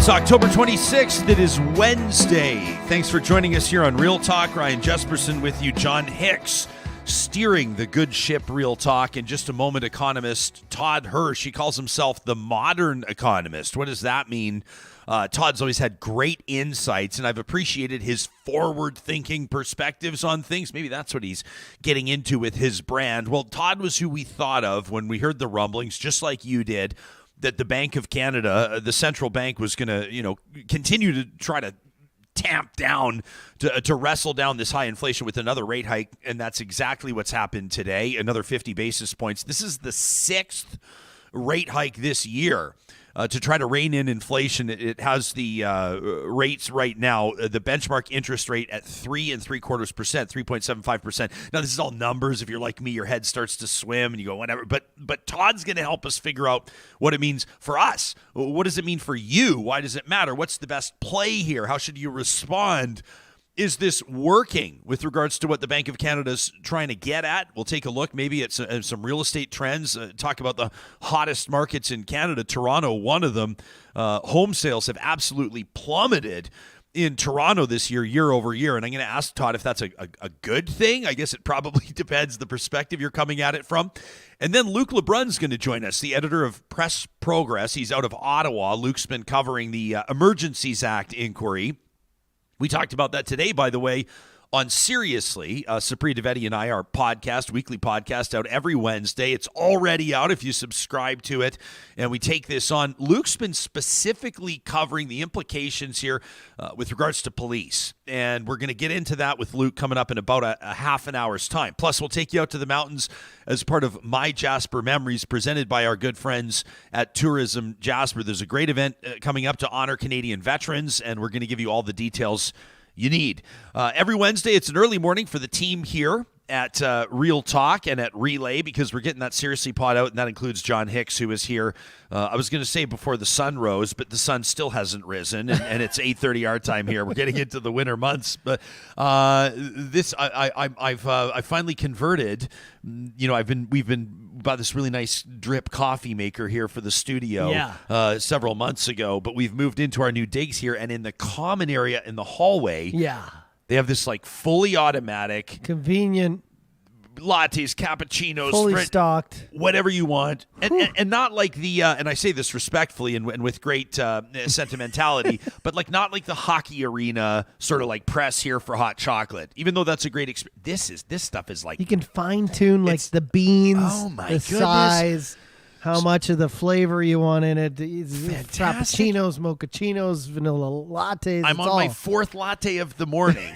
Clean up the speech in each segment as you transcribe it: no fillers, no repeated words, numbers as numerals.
It's October 26th. It is Wednesday. Thanks for joining us here on Real Talk. Ryan Jesperson with you. John Hicks steering the good ship Real Talk. In just a moment, economist Todd Hirsch. He calls himself the modern economist. What does that mean? Todd's always had great insights, and I've appreciated his forward-thinking perspectives on things. Maybe that's what he's getting into with his brand. Well, Todd was who we thought of when we heard the rumblings, just like you did, that the Bank of Canada, the central bank, was going to, continue to try to tamp down, to wrestle down this high inflation with another rate hike, and that's exactly what's happened today, another 50 basis points. This is the sixth rate hike this year. To try to rein in inflation. It has the rates right now, the benchmark interest rate at 3.75%, 3.75%. Now, this is all numbers. If you're like me, your head starts to swim and you go, whatever. But Todd's going to help us figure out what it means for us. What does it mean for you? Why does it matter? What's the best play here? How should you respond? Is this working with regards to what the Bank of Canada's trying to get at? We'll take a look maybe at some real estate trends, talk about the hottest markets in Canada. Toronto, one of them. Home sales have absolutely plummeted in Toronto this year over year. And I'm going to ask Todd if that's a good thing. I guess it probably depends the perspective you're coming at it from. And then Luke LeBrun's going to join us, the editor of PressProgress. He's out of Ottawa. Luke's been covering the Emergencies Act inquiry. We talked about that today, by the way, on Seriously. Sapri Devetti and I, our weekly podcast, out every Wednesday. It's already out if you subscribe to it, and we take this on. Luke's been specifically covering the implications here with regards to police, and we're going to get into that with Luke coming up in about a half an hour's time. Plus, we'll take you out to the mountains as part of MyJasper Memories, presented by our good friends at Tourism Jasper. There's a great event coming up to honor Canadian veterans, and we're going to give you all the details you need. Every Wednesday, it's an early morning for the team here at Real Talk and at Relay, because we're getting that Seriously pod out, and that includes John Hicks, who is here. I was going to say before the sun rose, but the sun still hasn't risen, and it's 8:30 our time here. We're getting into the winter months, but I've finally converted. We've been bought this really nice drip coffee maker here for the studio several months ago, but we've moved into our new digs here, and in the common area in the hallway, they have this like fully automatic, convenient lattes, cappuccinos, fully stocked, whatever you want, and not like the and I say this respectfully and with great sentimentality, but not like the hockey arena sort of like press here for hot chocolate. Even though that's a great experience, this stuff is like you can fine tune like the beans, the goodness. size, how much of the flavor you want in it. Frappuccinos, mochachinos, vanilla lattes. I'm on my fourth latte of the morning.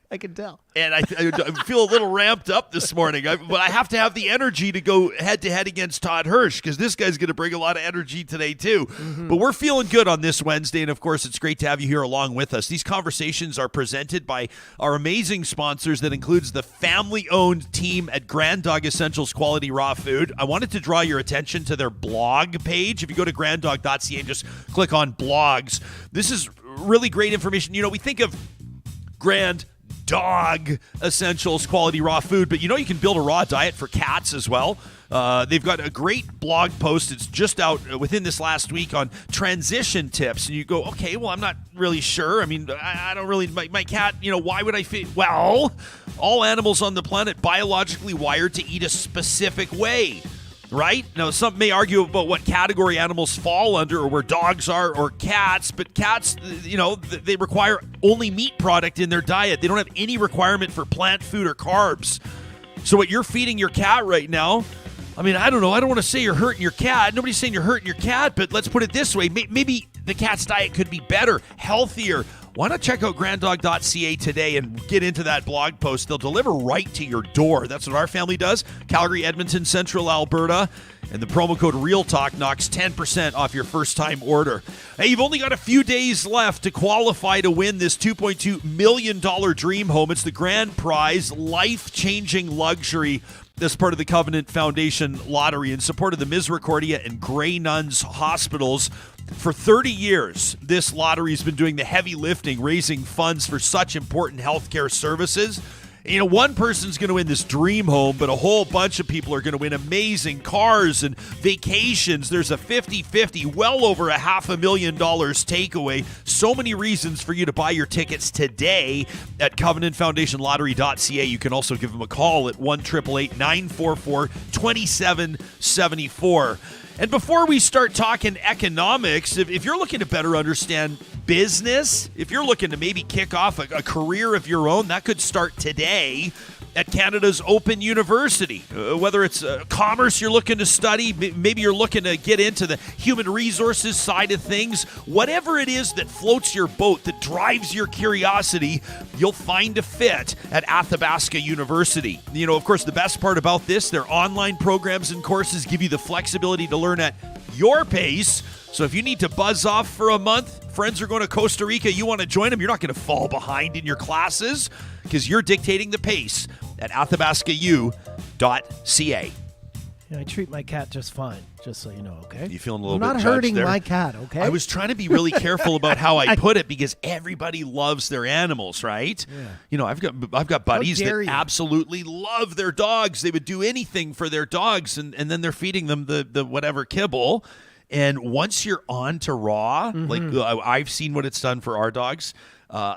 I can tell. And I feel a little ramped up this morning. But I have to have the energy to go head-to-head against Todd Hirsch, because this guy's going to bring a lot of energy today, too. Mm-hmm. But we're feeling good on this Wednesday, and, of course, it's great to have you here along with us. These conversations are presented by our amazing sponsors that includes the family-owned team at Grand Dog Essentials Quality Raw Food. I wanted to draw your attention to their blog page. If you go to granddog.ca and just click on blogs, this is really great information. We think of Grand Dog Essentials Quality Raw Food, but you can build a raw diet for cats as well. They've got a great blog post. It's just out within this last week on transition tips. And you go, okay, well, I'm not really sure. I mean, I don't really, my cat, why would I fit? Well, all animals on the planet biologically wired to eat a specific way. Right? Now, some may argue about what category animals fall under, or where dogs are, or cats, but cats, they require only meat product in their diet. They don't have any requirement for plant food or carbs. So what you're feeding your cat right now, I mean, I don't know. I don't want to say you're hurting your cat. Nobody's saying you're hurting your cat, but let's put it this way. Maybe the cat's diet could be better, healthier. Why not check out granddog.ca today and get into that blog post? They'll deliver right to your door. That's what our family does. Calgary, Edmonton, Central Alberta. And the promo code REALTALK knocks 10% off your first-time order. Hey, you've only got a few days left to qualify to win this $2.2 million dream home. It's the grand prize, life-changing luxury. As part of the Covenant Foundation lottery in support of the Misericordia and Grey Nuns hospitals. For 30 years, this lottery's been doing the heavy lifting, raising funds for such important healthcare services. One person's going to win this dream home, but a whole bunch of people are going to win amazing cars and vacations. There's a 50-50, well over $500,000 takeaway. So many reasons for you to buy your tickets today at CovenantFoundationLottery.ca. You can also give them a call at 1-888-944-2774. And before we start talking economics, if you're looking to better understand business, if you're looking to maybe kick off a career of your own, that could start today at Canada's Open University. Whether it's commerce you're looking to study, maybe you're looking to get into the human resources side of things, whatever it is that floats your boat, that drives your curiosity, you'll find a fit at Athabasca University. Of course, the best part about this, their online programs and courses give you the flexibility to learn at your pace. So if you need to buzz off for a month, friends are going to Costa Rica, you want to join them, you're not going to fall behind in your classes because you're dictating the pace at athabascau.ca. I treat my cat just fine, just so you know, okay? You feeling a little I'm bit not judged hurting there? my cat, okay? I was trying to be really careful about how I put it because everybody loves their animals, right? Yeah. I've got buddies that you. absolutely love their dogs. They would do anything for their dogs, and then they're feeding them the whatever kibble. And once you're on to raw, like I've seen what it's done for our dogs,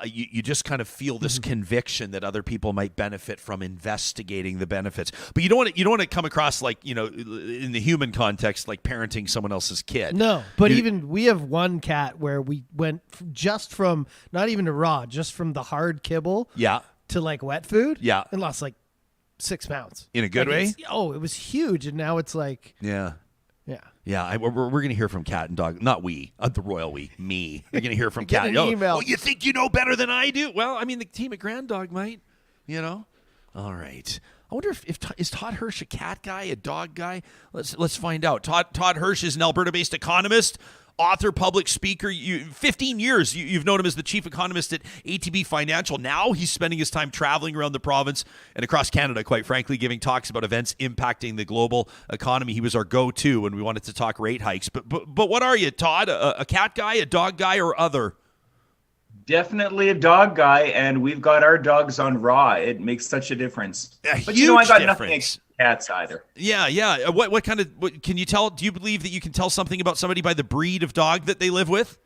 you just kind of feel this conviction that other people might benefit from investigating the benefits. But you don't want to come across like, in the human context, like parenting someone else's kid. No, but even we have one cat where we went just from not even to raw, just from the hard kibble to like wet food. Yeah. And lost like 6 pounds. In a good way? It was huge. And now it's like. Yeah. Yeah. Yeah, we're going to hear from Cat and Dog. Not we, the royal we, me. We're going to hear from Cat. Email. Oh, you think you know better than I do? Well, I mean, the team at Grand Dog might, All right. I wonder if is Todd Hirsch a cat guy, a dog guy? Let's find out. Todd Hirsch is an Alberta-based economist, author, public speaker. 15 years you've known him as the chief economist at ATB Financial. Now he's spending his time traveling around the province and across Canada, quite frankly, giving talks about events impacting the global economy. He was our go-to when we wanted to talk rate hikes. But what are you, Todd? A cat guy, a dog guy, or other? Definitely a dog guy, and we've got our dogs on raw. It makes such a difference. But I got nothing against cats either. Yeah. What can you tell? Do you believe that you can tell something about somebody by the breed of dog that they live with?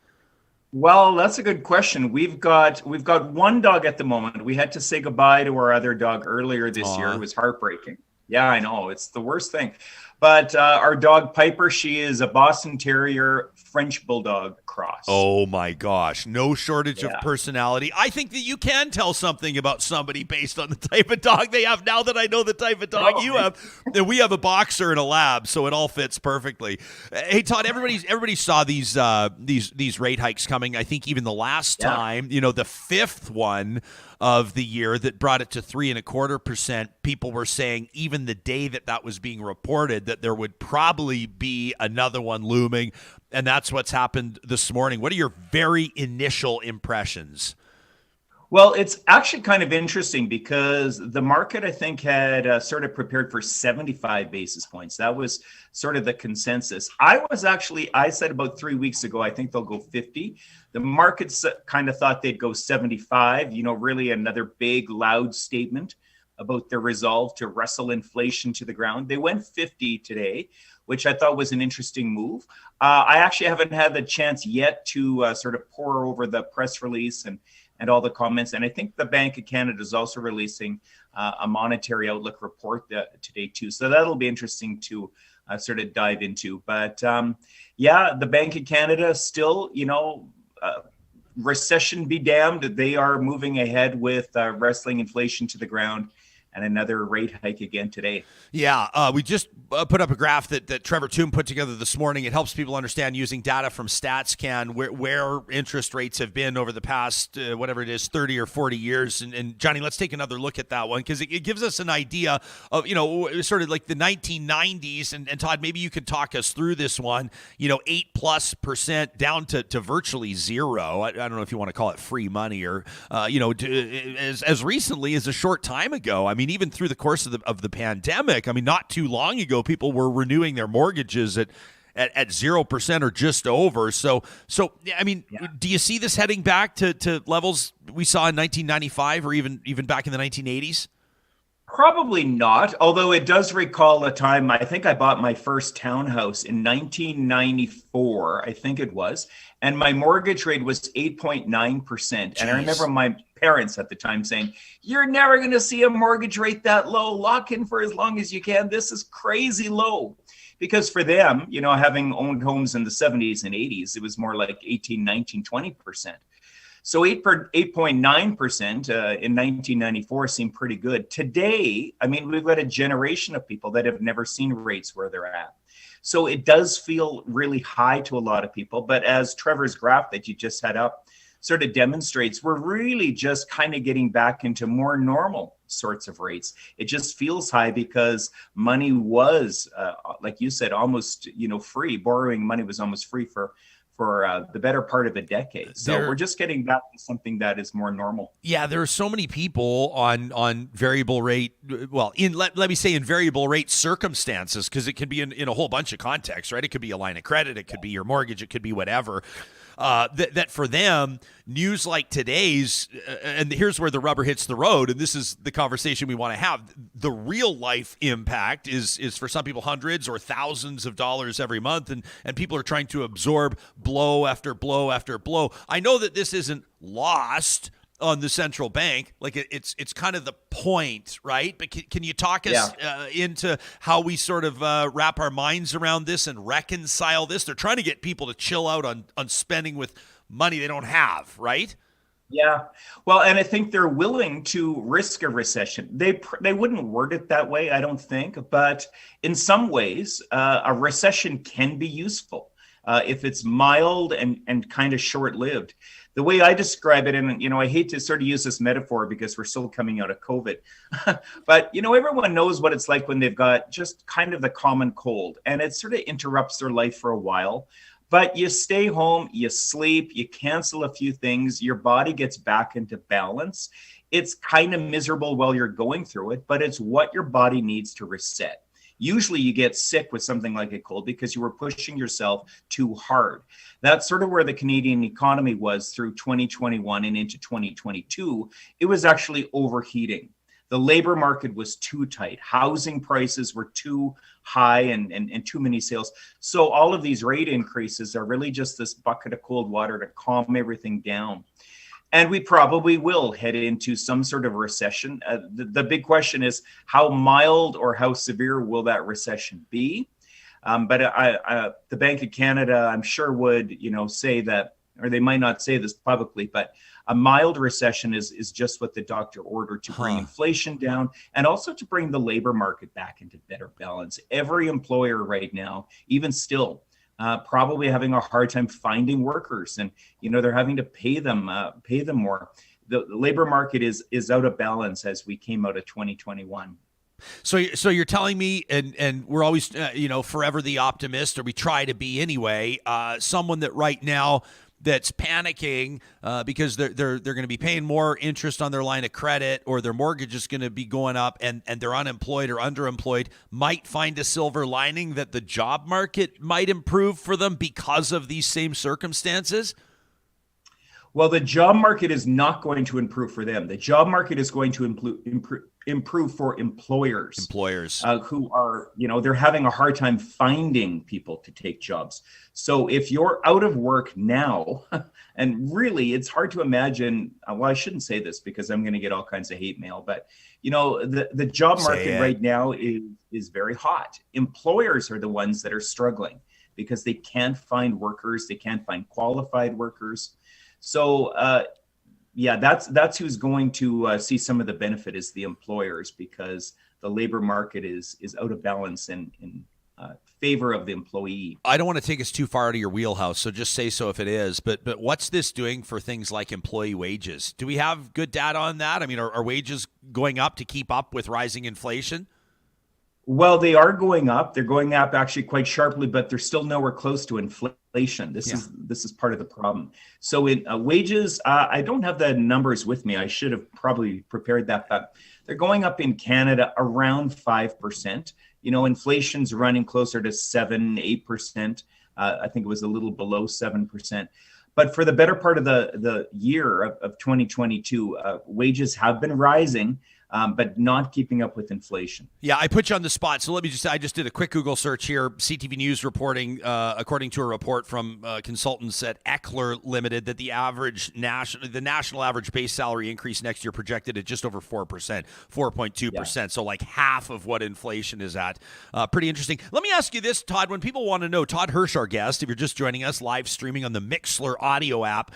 Well, that's a good question. We've got one dog at the moment. We had to say goodbye to our other dog earlier this year. It was heartbreaking. Yeah, I know. It's the worst thing. But our dog Piper, she is a Boston Terrier French Bulldog cross. Oh my gosh. No shortage of personality. I think that you can tell something about somebody based on the type of dog they have. Now that I know the type of dog you have, and we have a boxer and a lab, so it all fits perfectly. Hey Todd, everybody saw these rate hikes coming. I think even the last time, the fifth one of the year that brought it to 3.25%. People were saying even the day that was being reported that there would probably be another one looming, and that's what's happened this morning. What are your very initial impressions? Well, it's actually kind of interesting because the market, I think, had sort of prepared for 75 basis points. That was sort of the consensus. I said about 3 weeks ago, I think they'll go 50. The markets kind of thought they'd go 75, really another big, loud statement about their resolve to wrestle inflation to the ground. They went 50 today, which I thought was an interesting move. I actually haven't had the chance yet to sort of pore over the press release and all the comments. And I think the Bank of Canada is also releasing a monetary outlook report today too. So that'll be interesting to sort of dive into. But the Bank of Canada still, recession be damned. They are moving ahead with wrestling inflation to the ground. And another rate hike again today. Yeah, we just put up a graph that Trevor Toom put together this morning. It helps people understand using data from StatsCan where interest rates have been over the past, 30 or 40 years. And Johnny, let's take another look at that one because it gives us an idea of, sort of like the 1990s. And Todd, maybe you could talk us through this one, 8+% down to virtually zero. I don't know if you want to call it free money or, as recently as a short time ago. I mean, even through the course of the pandemic, I mean, not too long ago, people were renewing their mortgages at 0% or just over. So I mean, do you see this heading back to levels we saw in 1995 or even back in the 1980s? Probably not, although it does recall a time. I think I bought my first townhouse in 1994, I think it was, and my mortgage rate was 8.9%. And I remember my parents at the time saying, "You're never going to see a mortgage rate that low. Lock in for as long as you can. This is crazy low." Because for them, having owned homes in the 70s and 80s, it was more like 18, 19, 20%. So 8.9% in 1994 seemed pretty good. Today, I mean, we've got a generation of people that have never seen rates where they're at. So it does feel really high to a lot of people. But as Trevor's graph that you just had up sort of demonstrates, we're really just kind of getting back into more normal sorts of rates. It just feels high because money was, like you said, almost, free. Borrowing money was almost free for the better part of a decade. So we're just getting back to something that is more normal. Yeah, there are so many people on variable rate, well, let me say in variable rate circumstances, because it can be in a whole bunch of contexts, right? It could be a line of credit, it could be your mortgage, it could be whatever. That for them, news like today's, and here's where the rubber hits the road, and this is the conversation we want to have. The real life impact is for some people hundreds or thousands of dollars every month, and people are trying to absorb blow after blow after blow. I know that this isn't lost on the central bank, like it's kind of the point, right? But can you talk us into how we sort of wrap our minds around this and reconcile this? They're trying to get people to chill out on spending with money they don't have, right? Yeah, well, and I think they're willing to risk a recession. They wouldn't word it that way, I don't think, but in some ways, a recession can be useful if it's mild and kind of short-lived. The way I describe it, and I hate to sort of use this metaphor because we're still coming out of COVID, but everyone knows what it's like when they've got just kind of the common cold, and it sort of interrupts their life for a while. But you stay home, you sleep, you cancel a few things, your body gets back into balance. It's kind of miserable while you're going through it, but it's what your body needs to reset. Usually you get sick with something like a cold because you were pushing yourself too hard. That's sort of where the Canadian economy was through 2021 and into 2022. It was actually overheating. The labor market was too tight. Housing prices were too high and too many sales. So all of these rate increases are really just this bucket of cold water to calm everything down. And we probably will head into some sort of recession. The big question is how mild or how severe will that recession be? But the Bank of Canada, I'm sure, would say that, or they might not say this publicly, but a mild recession is just what the doctor ordered to bring inflation down and also to bring the labor market back into better balance. Every employer right now, even still, probably having a hard time finding workers, and they're having to pay them more. The labor market is out of balance as we came out of 2021. So you're telling me, and we're always forever the optimist, or we try to be anyway. Someone that right now that's panicking because they're going to be paying more interest on their line of credit, or their mortgage is going to be going up, and they're unemployed or underemployed, might find a silver lining that the job market might improve for them because of these same circumstances? Well, the job market is not going to improve for them. The job market is going to improve for employers who are, they're having a hard time finding people to take jobs. So if you're out of work now, and really it's hard to imagine, well, I shouldn't say this because I'm going to get all kinds of hate mail, but the job market right now is very hot. Employers are the ones that are struggling because they can't find workers. They can't find qualified workers. So, that's who's going to see some of the benefit is the employers, because the labor market is out of balance in favor of the employee. I don't want to take us too far out of your wheelhouse, so just say so if it is. But what's this doing for things like employee wages? Do we have good data on that? I mean, are wages going up to keep up with rising inflation? Well, they are going up. They're going up actually quite sharply, but they're still nowhere close to inflation. This is part of the problem. So in wages, I don't have the numbers with me. I should have probably prepared that, but they're going up in Canada around 5%. Inflation's running closer to 7-8%. I think it was a little below 7%. But for the better part of the year of 2022, wages have been rising. but not keeping up with inflation. Yeah, I put you on the spot. So let me I just did a quick Google search here. CTV News reporting, according to a report from consultants at Eckler Limited, that the national average base salary increase next year projected at just over 4%, 4.2%. Yeah. So like half of what inflation is at. Pretty interesting. Let me ask you this, Todd. When people want to know, Todd Hirsch, our guest, if you're just joining us, live streaming on the Mixlr audio app,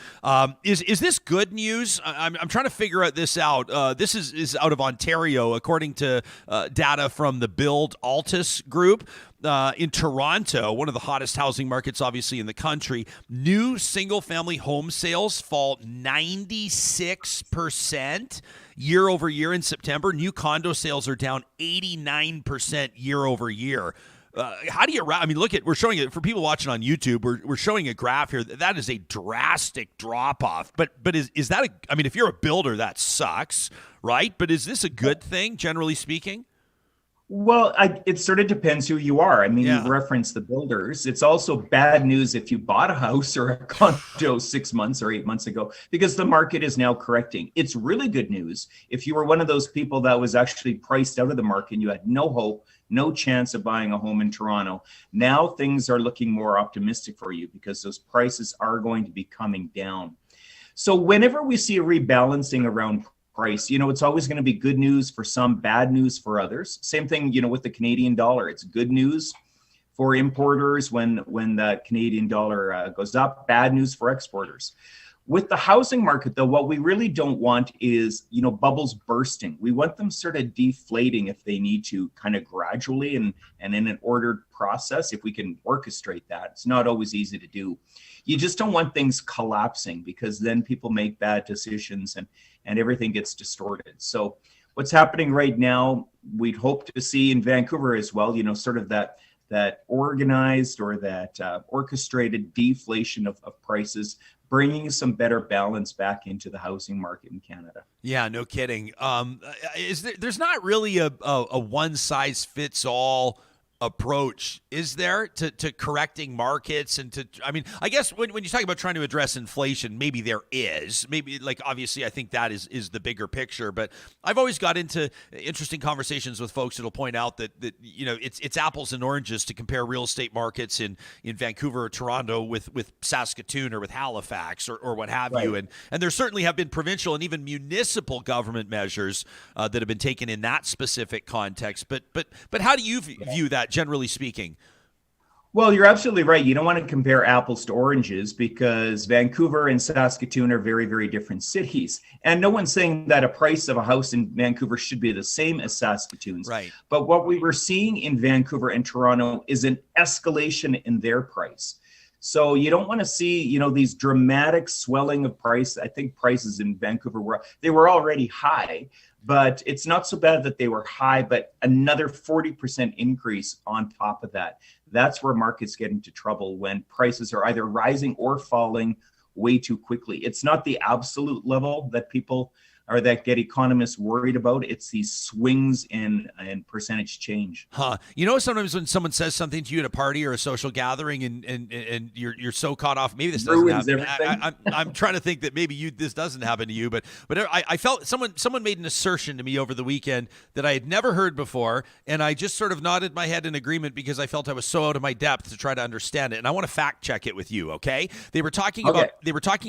is this good news? I'm trying to figure this out. This is out of Ontario, according to data from the Build Altus Group. In Toronto, one of the hottest housing markets, obviously, in the country, new single-family home sales fall 96% year over year in September. New condo sales are down 89% year over year. How do you? I mean, we're showing it for people watching on YouTube. We're showing a graph here. That is a drastic drop off. But is that I mean, if you're a builder, that sucks, right? But is this a good thing, generally speaking? Well, it sort of depends who you are. I mean, you referenced the builders. It's also bad news if you bought a house or a condo 6 months or 8 months ago, because the market is now correcting. It's really good news if you were one of those people that was actually priced out of the market and you had no hope, no chance of buying a home in Toronto. Now things are looking more optimistic for you because those prices are going to be coming down. So whenever we see a rebalancing around price, it's always going to be good news for some, bad news for others. Same thing, with the Canadian dollar. It's good news for importers when the Canadian dollar goes up, bad news for exporters. With the housing market, though, what we really don't want is, bubbles bursting. We want them sort of deflating if they need to, kind of gradually and in an ordered process, if we can orchestrate that. It's not always easy to do. You just don't want things collapsing, because then people make bad decisions and everything gets distorted. So what's happening right now, we'd hope to see in Vancouver as well, sort of that organized or that orchestrated deflation of prices, bringing some better balance back into the housing market in Canada. Yeah, no kidding. There's not really a one-size-fits-all approach, is there, to correcting markets and I guess when you talk about trying to address inflation, maybe there is. Maybe, obviously, I think that is the bigger picture. But I've always got into interesting conversations with folks that'll point out that it's apples and oranges to compare real estate markets in Vancouver or Toronto with Saskatoon or with Halifax or what have you. And there certainly have been provincial and even municipal government measures that have been taken in that specific context. But how do you view that, generally speaking? Well, you're absolutely right. You don't want to compare apples to oranges, because Vancouver and Saskatoon are very, very different cities. And no one's saying that a price of a house in Vancouver should be the same as Saskatoon's. Right. But what we were seeing in Vancouver and Toronto is an escalation in their price. So you don't want to see, these dramatic swelling of price. I think prices in Vancouver were already high, but it's not so bad that they were high, but another 40% increase on top of that. That's where markets get into trouble, when prices are either rising or falling way too quickly. It's not the absolute level that people or that get economists worried about. It's these swings in percentage change. Sometimes when someone says something to you at a party or a social gathering and you're so caught off, maybe this doesn't happen. I'm trying to think that maybe this doesn't happen to you, but I felt someone made an assertion to me over the weekend that I had never heard before, and I just sort of nodded my head in agreement because I felt I was so out of my depth to try to understand it, and I want to fact check it with you. Okay? They were talking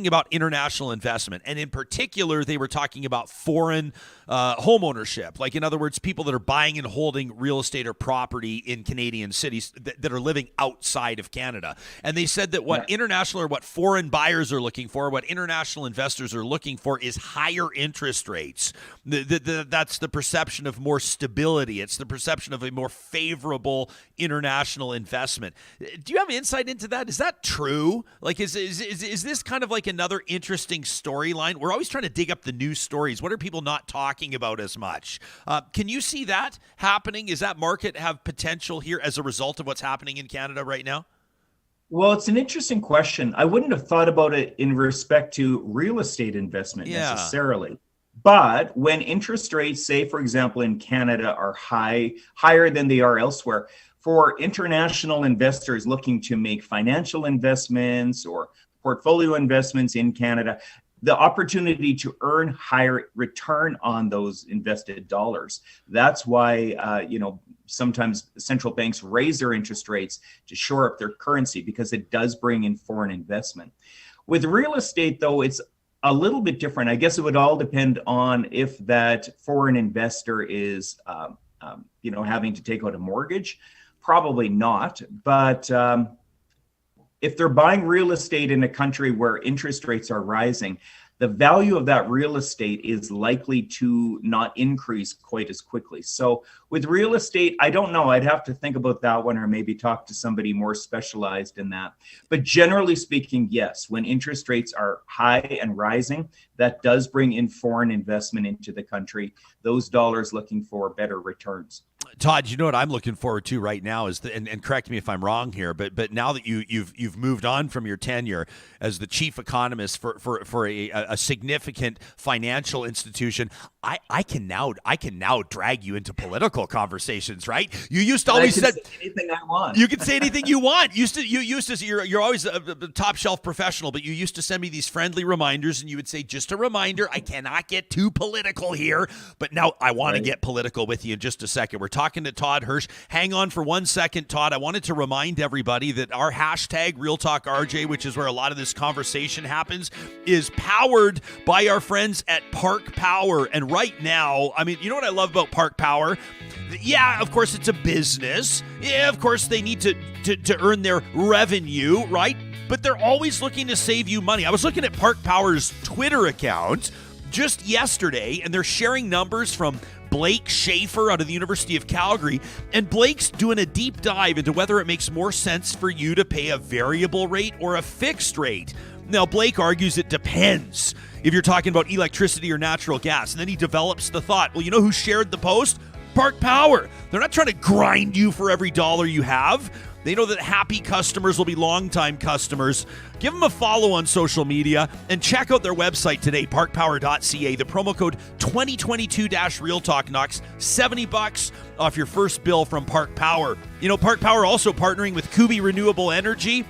about international investment, and in particular, they were talking about foreign home ownership. In other words, people that are buying and holding real estate or property in Canadian cities that are living outside of Canada. And they said that what international or what foreign buyers are looking for, what international investors are looking for, is higher interest rates. That's the perception of more stability. It's the perception of a more favorable international investment. Do you have insight into that? Is that true? Is this kind of like another interesting storyline? We're always trying to dig up the news stories. What are people not talking about as much? Can you see that happening? Is that market have potential here as a result of what's happening in Canada right now? Well, it's an interesting question. I wouldn't have thought about it in respect to real estate investment necessarily. But when interest rates, say, for example, in Canada are higher than they are elsewhere, for international investors looking to make financial investments or portfolio investments in Canada, the opportunity to earn higher return on those invested dollars. That's why, sometimes central banks raise their interest rates to shore up their currency, because it does bring in foreign investment. With real estate, though, it's a little bit different. I guess it would all depend on if that foreign investor is, having to take out a mortgage. Probably not. But if they're buying real estate in a country where interest rates are rising, the value of that real estate is likely to not increase quite as quickly. So with real estate, I don't know. I'd have to think about that one, or maybe talk to somebody more specialized in that. But generally speaking, yes, when interest rates are high and rising, that does bring in foreign investment into the country, those dollars looking for better returns. Todd, you know what I'm looking forward to right now is, and correct me if I'm wrong here, but now that you've moved on from your tenure as the chief economist for a significant financial institution, I can now drag you into political conversations, right? You used to always say anything I want. You can say anything you want. You're always a top shelf professional, but you used to send me these friendly reminders, and you would say, just a reminder, I cannot get too political here. But now I want to get political with you in just a second. We're talking to Todd Hirsch. Hang on for 1 second, Todd. I wanted to remind everybody that our hashtag RealTalkRJ, which is where a lot of this conversation happens, is powered by our friends at Park Power. And right now, I mean, you know what I love about Park Power? Yeah, of course, it's a business. Yeah, of course, they need to earn their revenue, right? But they're always looking to save you money. I was looking at Park Power's Twitter account just yesterday, and they're sharing numbers from Blake Schaefer out of the University of Calgary. And Blake's doing a deep dive into whether it makes more sense for you to pay a variable rate or a fixed rate. Now, Blake argues it depends if you're talking about electricity or natural gas. And then he develops the thought, well, you know who shared the post? Park Power. They're not trying to grind you for every dollar you have. They know that happy customers will be longtime customers. Give them a follow on social media and check out their website today, parkpower.ca. The promo code 2022-RealTalk knocks $70 off your first bill from Park Power. You know, Park Power also partnering with Kubi Renewable Energy.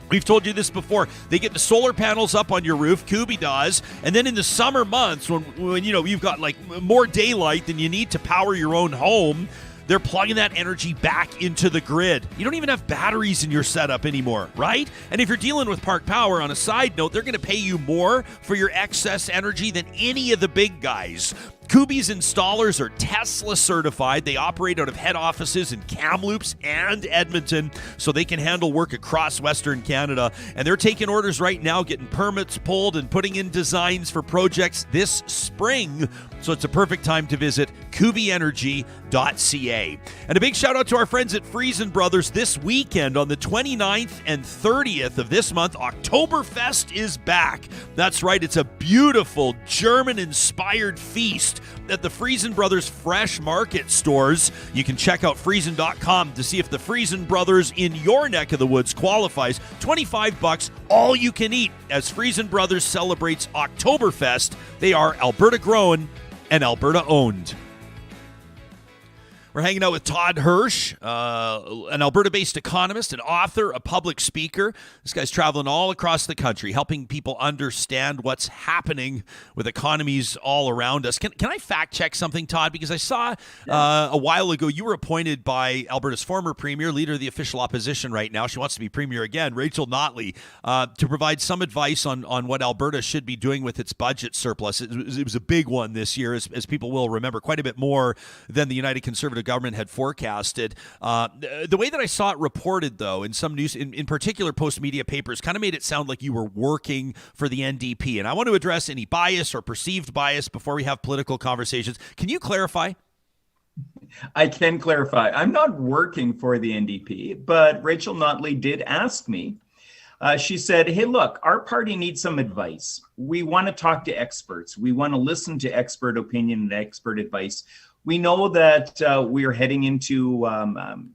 We've told you this before. They get the solar panels up on your roof, Kubi does, and then in the summer months when you've got like more daylight than you need to power your own home, they're plugging that energy back into the grid. You don't even have batteries in your setup anymore, right? And if you're dealing with Park Power, on a side note, they're going to pay you more for your excess energy than any of the big guys. Kubi's installers are Tesla certified. They operate out of head offices in Kamloops and Edmonton, so they can handle work across Western Canada. And they're taking orders right now, getting permits pulled and putting in designs for projects this spring. So it's a perfect time to visit kubienergy.ca. And a big shout out to our friends at Friesen Brothers. This weekend on the 29th and 30th of this month, Oktoberfest is back. That's right, it's a beautiful German-inspired feast at the Friesen Brothers Fresh Market stores. You can check out Friesen.com to see if the Friesen Brothers in your neck of the woods qualifies. $25, all you can eat, as Friesen Brothers celebrates Oktoberfest. They are Alberta grown and Alberta owned. We're hanging out with Todd Hirsch, an Alberta-based economist, an author, a public speaker. This guy's traveling all across the country, helping people understand what's happening with economies all around us. Can I fact-check something, Todd? Because I saw a while ago you were appointed by Alberta's former premier, leader of the official opposition right now. She wants to be premier again, Rachel Notley, to provide some advice on what Alberta should be doing with its budget surplus. It was a big one this year, as people will remember, quite a bit more than the United Conservative government had forecasted. The way that I saw it reported, though, in some news, in particular post-media papers, kind of made it sound like you were working for the NDP. And I want to address any bias or perceived bias before we have political conversations. Can you clarify? I can clarify. I'm not working for the NDP, but Rachel Notley did ask me. She said, hey, look, our party needs some advice. We want to talk to experts. We want to listen to expert opinion and expert advice. We know that we are heading into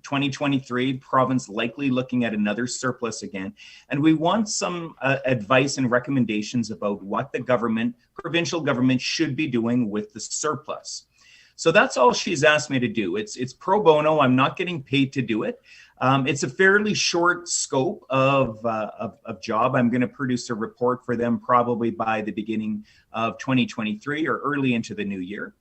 2023, province likely looking at another surplus again. And we want some advice and recommendations about what the government, provincial government, should be doing with the surplus. So that's all she's asked me to do. It's pro bono. I'm not getting paid to do it. It's a fairly short scope of job. I'm going to produce a report for them probably by the beginning of 2023 or early into the new year.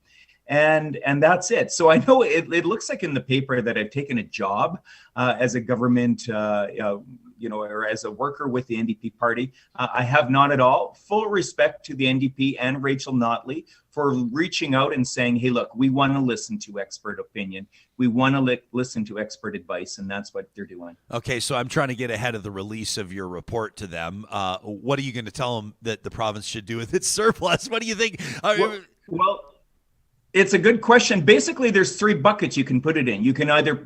And that's it. So I know it looks like in the paper that I've taken a job as a government, or as a worker with the NDP party. I have not at all. Full respect to the NDP and Rachel Notley for reaching out and saying, hey, look, we want to listen to expert opinion. We want to listen to expert advice, and that's what they're doing. Okay, so I'm trying to get ahead of the release of your report to them. What are you going to tell them that the province should do with its surplus? What do you think? Well, it's a good question. Basically, there's three buckets you can put it in. You can either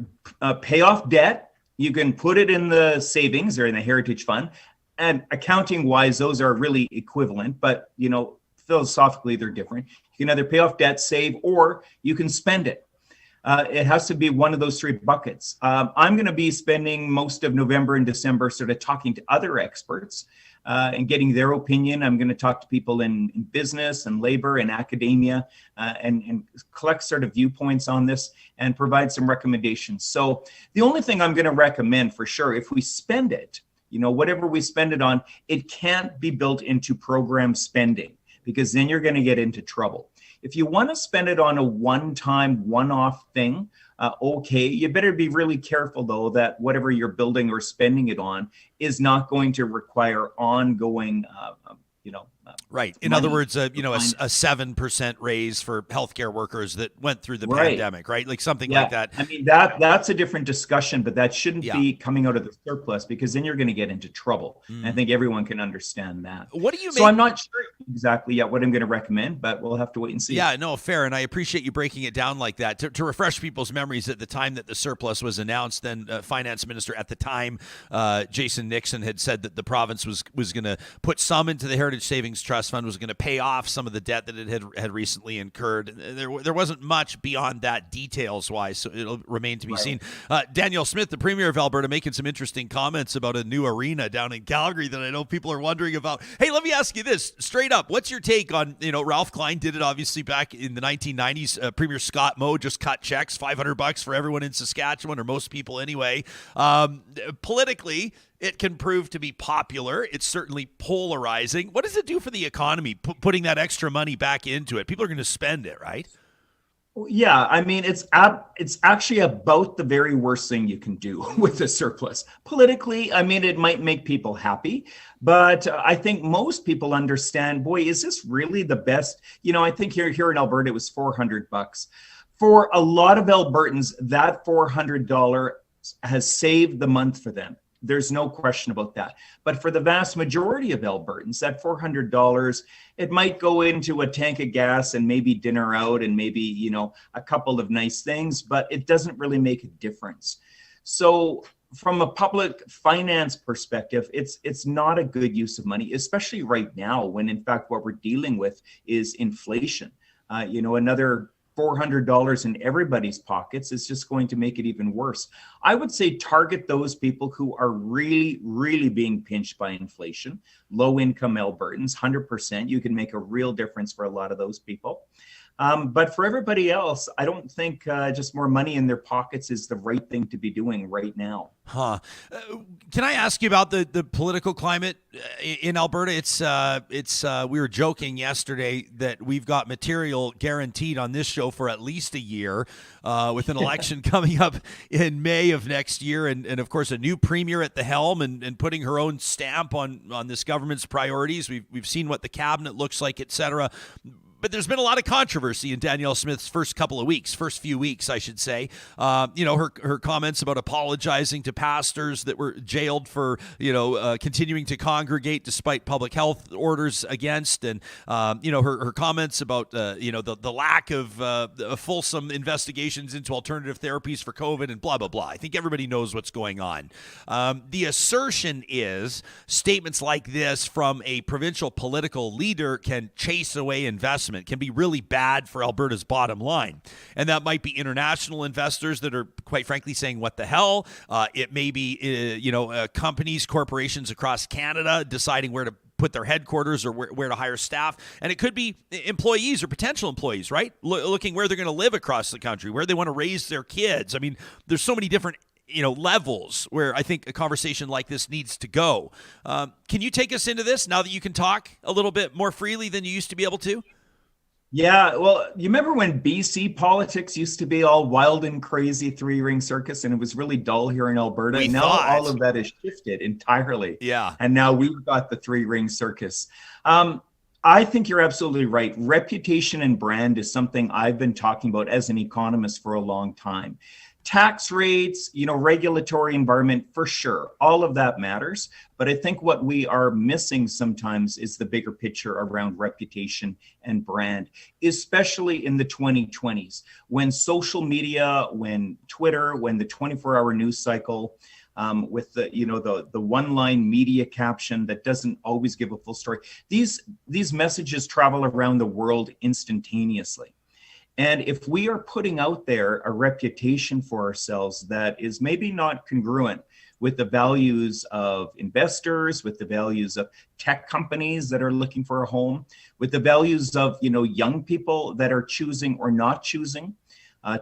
pay off debt, you can put it in the savings or in the Heritage Fund, and accounting-wise, those are really equivalent, but philosophically, they're different. You can either pay off debt, save, or you can spend it. It has to be one of those three buckets. I'm going to be spending most of November and December sort of talking to other experts and getting their opinion. I'm going to talk to people in business and labor and academia and collect sort of viewpoints on this and provide some recommendations. So the only thing I'm going to recommend for sure, if we spend it, whatever we spend it on, it can't be built into program spending, because then you're going to get into trouble. If you want to spend it on a one-time, one-off thing, okay, you better be really careful, though, that whatever you're building or spending it on is not going to require ongoing, right. In other words, a 7% raise for healthcare workers that went through the pandemic, right? Like something like that. I mean, that's a different discussion, but that shouldn't be coming out of the surplus, because then you're going to get into trouble. I think everyone can understand that. What do you So I'm not sure exactly what I'm going to recommend, but we'll have to wait and see. Yeah, no, fair. And I appreciate you breaking it down like that. To refresh people's memories, at the time that the surplus was announced, then Finance Minister at the time, Jason Nixon, had said that the province was going to put some into the Heritage Savings Trust Fund, was going to pay off some of the debt that it had recently incurred. There wasn't much beyond that details-wise, so it'll remain to be seen. Danielle Smith, the Premier of Alberta, making some interesting comments about a new arena down in Calgary that I know people are wondering about. Hey, let me ask you this, straight up. What's your take on, Ralph Klein did it obviously back in the 1990s. Premier Scott Moe just cut checks, $500 for everyone in Saskatchewan, or most people anyway. Politically, it can prove to be popular. It's certainly polarizing. What does it do for the economy, putting that extra money back into it? People are going to spend it, right? Yeah, I mean, it's actually about the very worst thing you can do with a surplus. Politically, I mean, it might make people happy, but I think most people understand, boy, is this really the best? I think here in Alberta, it was $400. For a lot of Albertans, that $400 has saved the month for them. There's no question about that. But for the vast majority of Albertans, that $400, it might go into a tank of gas and maybe dinner out and maybe, a couple of nice things, but it doesn't really make a difference. So from a public finance perspective, it's not a good use of money, especially right now when, in fact, what we're dealing with is inflation. Another $400 in everybody's pockets is just going to make it even worse. I would say target those people who are really, really being pinched by inflation. Low-income Albertans, 100%. You can make a real difference for a lot of those people. But for everybody else, I don't think just more money in their pockets is the right thing to be doing right now. Can I ask you about the political climate in Alberta? It's we were joking yesterday that we've got material guaranteed on this show for at least a year, with an election coming up in May of next year, and of course a new premier at the helm and putting her own stamp on this government's priorities. We've seen what the cabinet looks like, et cetera. But there's been a lot of controversy in Danielle Smith's first few weeks, I should say. Her comments about apologizing to pastors that were jailed for, continuing to congregate despite public health orders against, and, her comments about, the lack of fulsome investigations into alternative therapies for COVID and blah, blah, blah. I think everybody knows what's going on. The assertion is statements like this from a provincial political leader can chase away investment, can be really bad for Alberta's bottom line. And that might be international investors that are, quite frankly, saying, what the hell? It may be, companies, corporations across Canada deciding where to put their headquarters or where to hire staff. And it could be employees or potential employees, right? Looking where they're going to live across the country, where they want to raise their kids. I mean, there's so many different levels where I think a conversation like this needs to go. Can you take us into this now that you can talk a little bit more freely than you used to be able to? Yeah, well, you remember when BC politics used to be all wild and crazy three-ring circus, and it was really dull here in Alberta? Now all of that has shifted entirely. Yeah. And now we've got the three-ring circus. I think you're absolutely right. Reputation and brand is something I've been talking about as an economist for a long time. Tax rates, regulatory environment, for sure. All of that matters. But I think what we are missing sometimes is the bigger picture around reputation and brand, especially in the 2020s, when social media, when Twitter, when the 24-hour news cycle, with the one-line media caption that doesn't always give a full story. These messages travel around the world instantaneously. And if we are putting out there a reputation for ourselves that is maybe not congruent with the values of investors, with the values of tech companies that are looking for a home, with the values of young people that are choosing or not choosing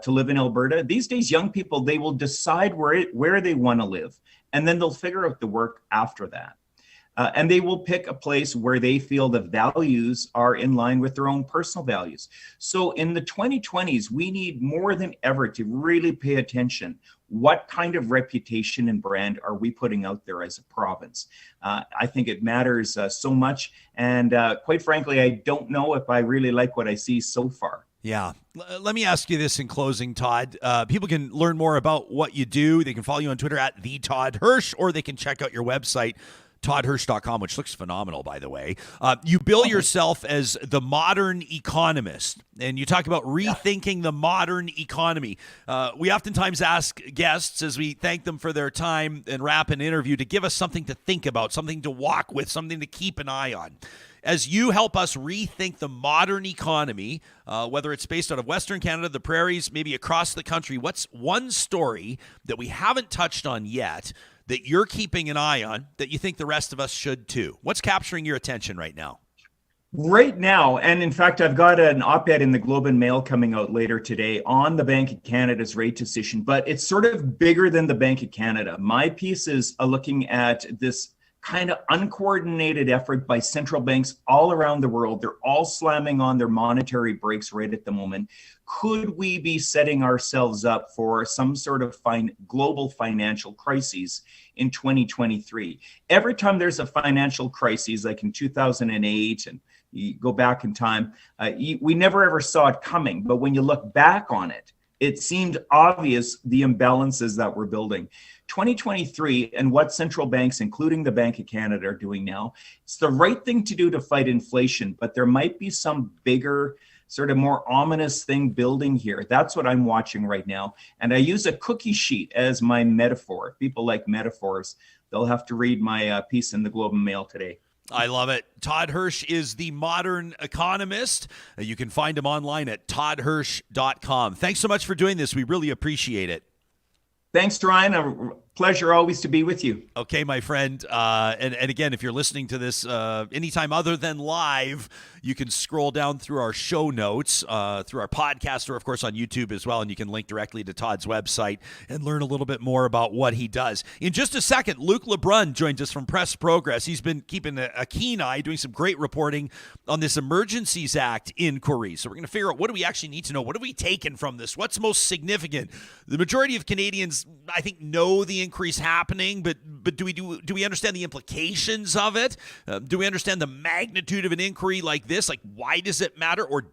to live in Alberta. These days, young people, they will decide where they want to live, and then they'll figure out the work after that. And they will pick a place where they feel the values are in line with their own personal values. So in the 2020s, we need more than ever to really pay attention. What kind of reputation and brand are we putting out there as a province? I think it matters so much. And quite frankly, I don't know if I really like what I see so far. Yeah. Let me ask you this in closing, Todd. People can learn more about what you do. They can follow you on Twitter at @TheToddHirsch, or they can check out your website, ToddHirsch.com, which looks phenomenal, by the way. You bill yourself as the modern economist, and you talk about rethinking the modern economy. We oftentimes ask guests, as we thank them for their time and wrap an interview, to give us something to think about, something to walk with, something to keep an eye on. As you help us rethink the modern economy, whether it's based out of Western Canada, the prairies, maybe across the country, what's one story that we haven't touched on yet that you're keeping an eye on that you think the rest of us should too? What's capturing your attention right now? Right now, and in fact, I've got an op-ed in the Globe and Mail coming out later today on the Bank of Canada's rate decision, but it's sort of bigger than the Bank of Canada. My piece is looking at this kind of uncoordinated effort by central banks all around the world. They're all slamming on their monetary brakes right at the moment. Could we be setting ourselves up for some sort of global financial crises in 2023? Every time there's a financial crisis, like in 2008, and you go back in time, we never ever saw it coming. But when you look back on it, it seemed obvious the imbalances that we're building. 2023 and what central banks, including the Bank of Canada, are doing now, it's the right thing to do to fight inflation, but there might be some bigger, sort of more ominous thing building here. That's what I'm watching right now. And I use a cookie sheet as my metaphor. If people like metaphors, they'll have to read my piece in the Globe and Mail today. I love it. Todd Hirsch is the modern economist. You can find him online at toddhirsch.com. Thanks so much for doing this. We really appreciate it. Thanks, Ryan. A pleasure always to be with you. Okay, my friend. And again, if you're listening to this anytime other than live, you can scroll down through our show notes, through our podcast, or of course on YouTube as well, and you can link directly to Todd's website and learn a little bit more about what he does. In just a second, Luke LeBrun joins us from PressProgress. He's been keeping a keen eye, doing some great reporting on this Emergencies Act inquiry. So we're going to figure out, what do we actually need to know? What have we taken from this? What's most significant? The majority of Canadians, I think, know the increase happening, but do we understand the implications of it? Do we understand the magnitude of an inquiry like this? Like, why does it matter, or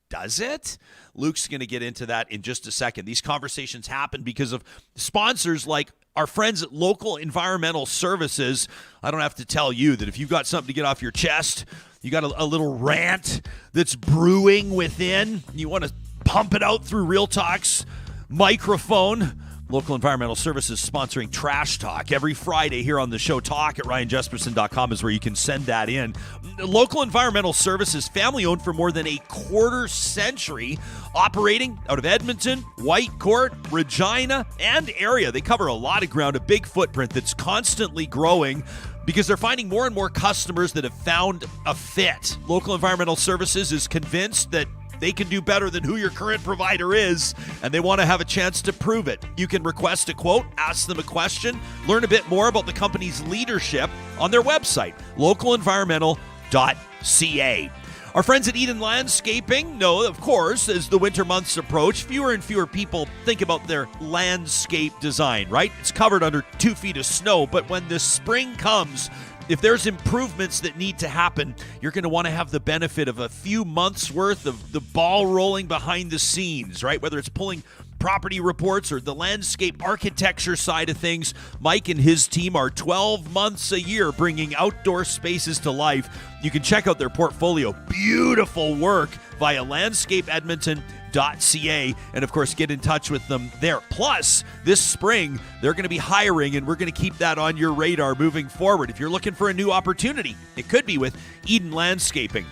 does it? Luke's going to get into that in just a second. These conversations happen because of sponsors like our friends at Local Environmental Services. I don't have to tell you that if you've got something to get off your chest, you got a little rant that's brewing within, you want to pump it out through Real Talk's microphone. Local Environmental Services sponsoring Trash Talk every Friday here on the show. Talk at ryanjesperson.com is where you can send that in. Local Environmental Services, family-owned for more than a quarter century, operating out of Edmonton, Whitecourt, Regina, and area. They cover a lot of ground, a big footprint that's constantly growing. because they're finding more and more customers that have found a fit. Local Environmental Services is convinced that they can do better than who your current provider is, and they want to have a chance to prove it. You can request a quote, ask them a question, learn a bit more about the company's leadership on their website, localenvironmental.ca. Our friends at Eden Landscaping know, of course, as the winter months approach, fewer and fewer people think about their landscape design, right? It's covered under 2 feet of snow, but when the spring comes, if there's improvements that need to happen, you're going to want to have the benefit of a few months worth of the ball rolling behind the scenes, right? Whether it's pulling property reports or the landscape architecture side of things, Mike and his team are 12 months a year bringing outdoor spaces to life. You can check out their portfolio. Beautiful work via landscapeedmonton.ca, and of course get in touch with them there. Plus, this spring they're going to be hiring, and we're going to keep that on your radar moving forward. If you're looking for a new opportunity, it could be with Eden Landscaping.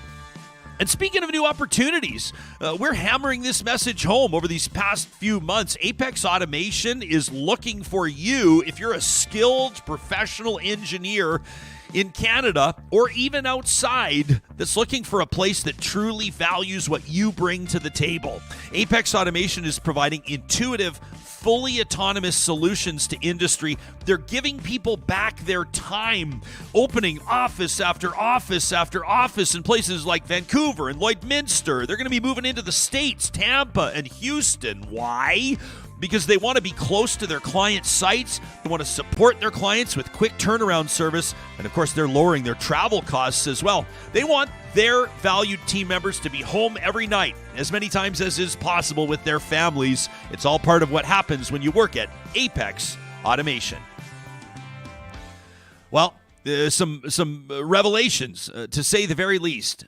And speaking of new opportunities, we're hammering this message home over these past few months. Apex Automation is looking for you if you're a skilled professional engineer in Canada or even outside that's looking for a place that truly values what you bring to the table. Apex Automation is providing intuitive, fully autonomous solutions to industry. They're giving people back their time, opening office after office after office in places like Vancouver and Lloydminster. They're going to be moving into the States, Tampa and Houston. Why? Because they want to be close to their client sites. They want to support their clients with quick turnaround service. And of course, they're lowering their travel costs as well. They want their valued team members to be home every night, as many times as is possible with their families. It's all part of what happens when you work at Apex Automation. Well, some revelations, to say the very least,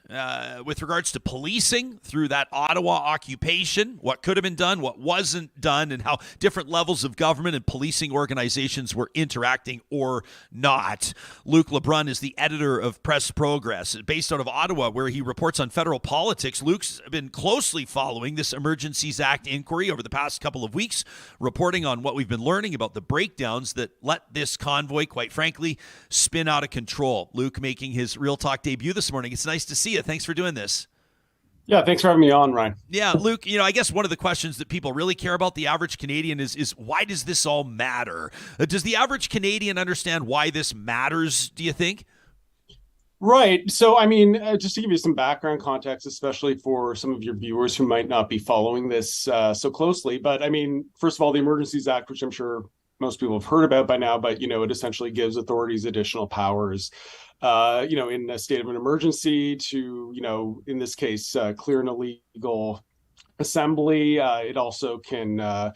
with regards to policing through that Ottawa occupation, what could have been done, what wasn't done, and how different levels of government and policing organizations were interacting or not. Luke LeBrun is the editor of PressProgress, based out of Ottawa, where he reports on federal politics. Luke's been closely following this Emergencies Act inquiry over the past couple of weeks, reporting on what we've been learning about the breakdowns that let this convoy, quite frankly, spin out of control. Luke making his Real Talk debut this morning. It's nice to see you. Thanks for doing this. Yeah, thanks for having me on, Ryan. Yeah, Luke, I guess one of the questions that people really care about, the average Canadian, is why does this all matter? Does the average Canadian understand why this matters, do you think? Right. So, just to give you some background context, especially for some of your viewers who might not be following this so closely. But first of all, the Emergencies Act, which I'm sure most people have heard about by now, but, it essentially gives authorities additional powers, in a state of an emergency to, in this case, clear an illegal assembly. It also can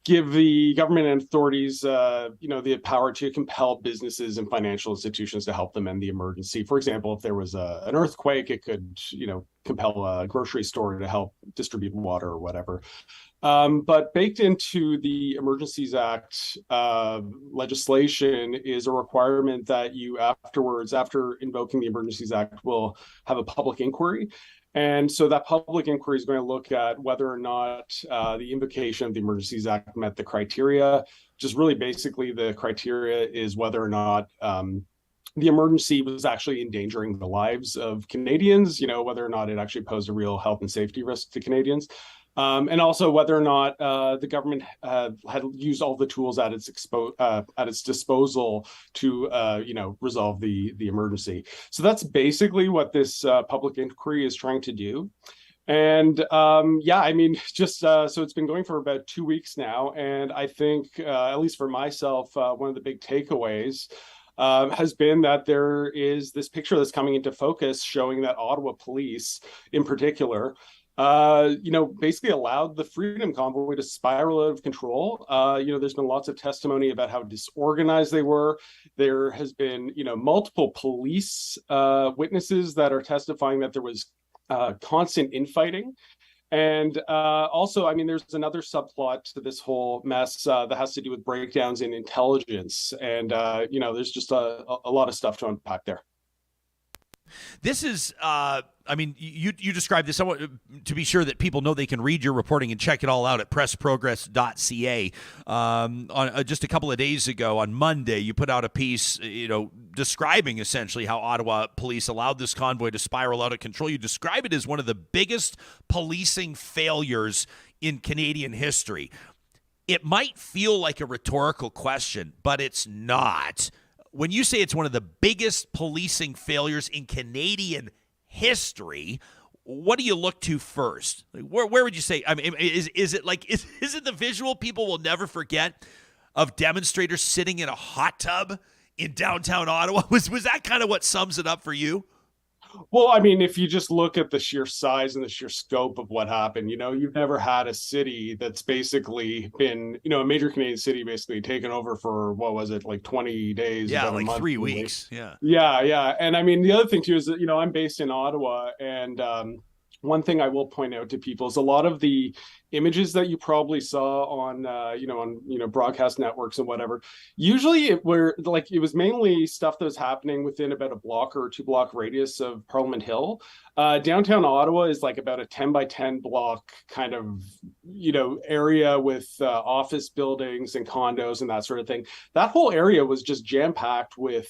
give the government and authorities, the power to compel businesses and financial institutions to help them end the emergency. For example, if there was an earthquake, it could, compel a grocery store to help distribute water or whatever. But baked into the Emergencies Act legislation is a requirement that you after invoking the Emergencies Act, will have a public inquiry. And so that public inquiry is going to look at whether or not the invocation of the Emergencies Act met the criteria. Just really basically the criteria is whether or not the emergency was actually endangering the lives of Canadians, whether or not it actually posed a real health and safety risk to Canadians. And also whether or not the government had used all the tools at its disposal to, resolve the emergency. So that's basically what this public inquiry is trying to do. And so it's been going for about 2 weeks now. And I think, at least for myself, one of the big takeaways has been that there is this picture that's coming into focus showing that Ottawa police in particular basically allowed the Freedom Convoy to spiral out of control. There's been lots of testimony about how disorganized they were. There has been, multiple police witnesses that are testifying that there was constant infighting. And also, there's another subplot to this whole mess that has to do with breakdowns in intelligence. And, there's just a lot of stuff to unpack there. This is I mean, you described this somewhat to be sure that people know they can read your reporting and check it all out at PressProgress.ca. On just a couple of days ago, on Monday, you put out a piece, describing essentially how Ottawa police allowed this convoy to spiral out of control. You describe it as one of the biggest policing failures in Canadian history. It might feel like a rhetorical question, but it's not. When you say it's one of the biggest policing failures in Canadian history, what do you look to first? Where would you say? I mean, is it the visual people will never forget of demonstrators sitting in a hot tub in downtown Ottawa? Was that kind of what sums it up for you? Well, I mean, if you just look at the sheer size and the sheer scope of what happened, you've never had a city that's basically been, a major Canadian city basically taken over for, what was it, like 20 days? Yeah, like 3 weeks. Yeah. And I mean, the other thing too is that, I'm based in Ottawa, and one thing I will point out to people is a lot of the images that you probably saw on broadcast networks and whatever, usually it was mainly stuff that was happening within about a block or 2 block radius of Parliament Hill. Downtown Ottawa is like about a 10 by 10 block kind of area with office buildings and condos and that sort of thing. That whole area was just jam packed with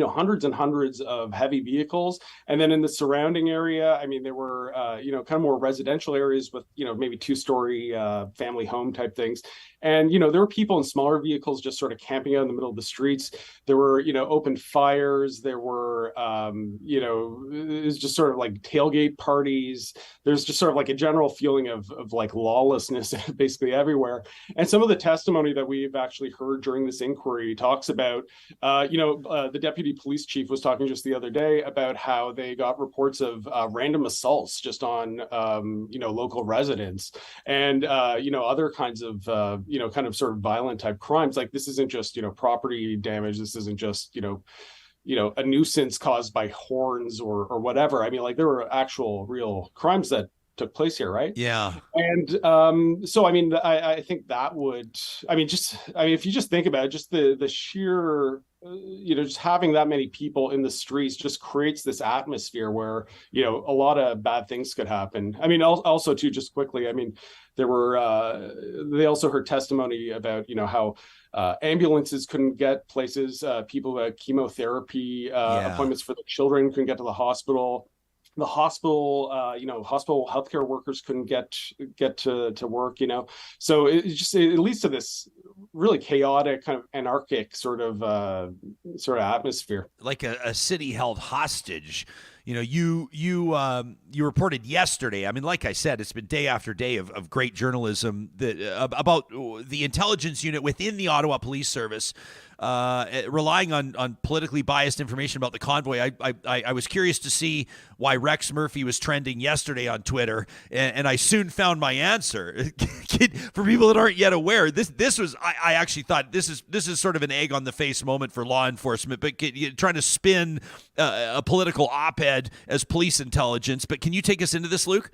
hundreds and hundreds of heavy vehicles. And then in the surrounding area, I mean, there were, kind of more residential areas with, maybe 2-story family home type things. And, there were people in smaller vehicles just sort of camping out in the middle of the streets. There were, open fires. There were, it was just sort of like tailgate parties. There's just sort of like a general feeling of like lawlessness basically everywhere. And some of the testimony that we've actually heard during this inquiry talks about, the deputy police chief was talking just the other day about how they got reports of random assaults just on, local residents and, other kinds of, kind of sort of violent type crimes. Like this isn't just, property damage. This isn't just, a nuisance caused by horns or whatever. I mean, like there were actual real crimes that took place here, right? Yeah. And so, I mean, I think that would, if you just think about it, just the sheer, just having that many people in the streets just creates this atmosphere where, a lot of bad things could happen. I mean, also too, just quickly, I mean, there were, they also heard testimony about, how ambulances couldn't get places, people who had chemotherapy appointments for the children couldn't get to the hospital. The hospital, hospital healthcare workers couldn't get to work, So it leads to this really chaotic, kind of anarchic sort of atmosphere. Like a city held hostage. You reported yesterday. I mean, like I said, it's been day after day of great journalism about the intelligence unit within the Ottawa Police Service relying on politically biased information about the convoy. I was curious to see why Rex Murphy was trending yesterday on Twitter, and I soon found my answer. For people that aren't yet aware, this was I actually thought this is sort of an egg on the face moment for law enforcement, but trying to spin a political op-ed as police intelligence. But can you take us into this, Luke?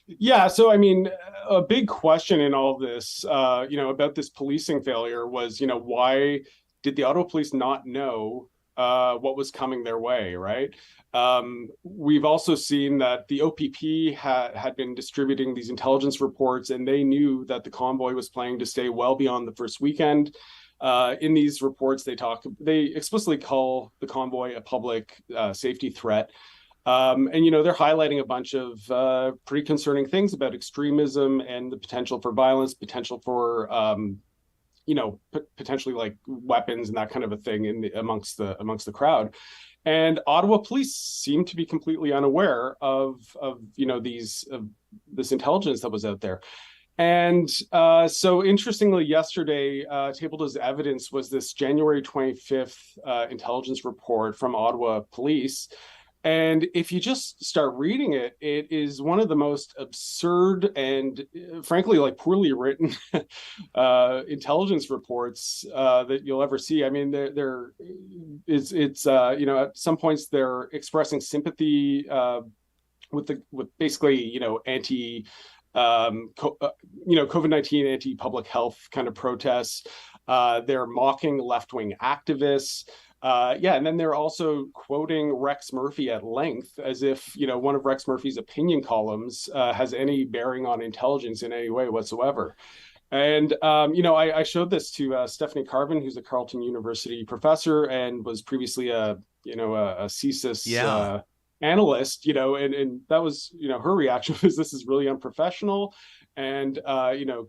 Yeah, so I mean, a big question in all of this, about this policing failure was, why did the Ottawa Police not know what was coming their way, right? We've also seen that the OPP had been distributing these intelligence reports, and they knew that the convoy was planning to stay well beyond the first weekend. In these reports, they explicitly call the convoy a public safety threat. And, they're highlighting a bunch of pretty concerning things about extremism and the potential for violence, potential for, potentially like weapons and that kind of a thing amongst the crowd. And Ottawa police seem to be completely unaware of this intelligence that was out there. And so interestingly, yesterday, tabled as evidence was this January 25th intelligence report from Ottawa police. And if you just start reading it, it is one of the most absurd and frankly, like poorly written intelligence reports that you'll ever see. I mean, it's at some points they're expressing sympathy with basically, anti COVID-19 anti-public health kind of protests. They're mocking left-wing activists. And then they're also quoting Rex Murphy at length, as if, one of Rex Murphy's opinion columns has any bearing on intelligence in any way whatsoever. And, I showed this to Stephanie Carvin, who's a Carleton University professor and was previously a CSIS analyst, and that was, her reaction was, this is really unprofessional. And,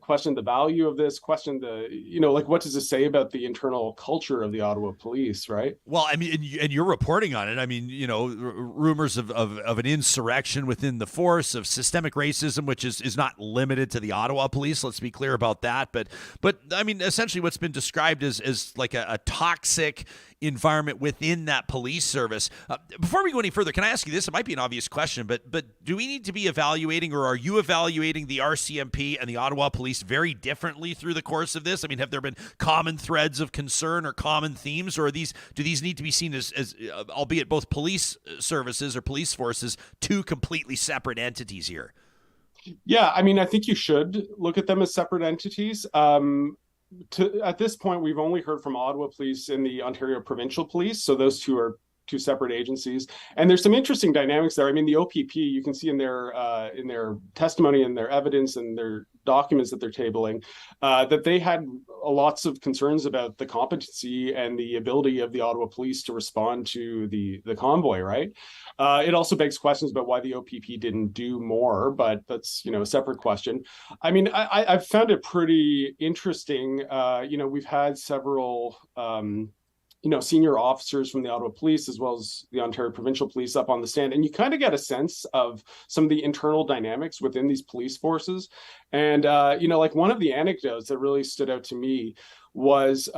question the value of this, question the, what does it say about the internal culture of the Ottawa police, right? Well, I mean, and you're reporting on it. I mean, rumors of an insurrection within the force, of systemic racism, which is not limited to the Ottawa police. Let's be clear about that. But I mean, essentially what's been described as like a toxic environment within that police service. Before we go any further, can I ask you this? It might be an obvious question, but do we need to be evaluating, or are you evaluating the RCMP and the Ottawa police very differently through the course of this? I mean, have there been common threads of concern or common themes, or do these need to be seen as albeit both police services or police forces, two completely separate entities here? Yeah, I mean, I think you should look at them as separate entities. At this point, we've only heard from Ottawa Police and the Ontario Provincial Police. So those two are two separate agencies. And there's some interesting dynamics there. I mean, the OPP, you can see in their testimony and their evidence and their documents that they're tabling, that they had lots of concerns about the competency and the ability of the Ottawa Police to respond to the convoy, right? It also begs questions about why the OPP didn't do more, but that's, a separate question. I mean, I've found it pretty interesting. We've had several senior officers from the Ottawa Police as well as the Ontario Provincial Police up on the stand, and you kind of get a sense of some of the internal dynamics within these police forces. And like one of the anecdotes that really stood out to me was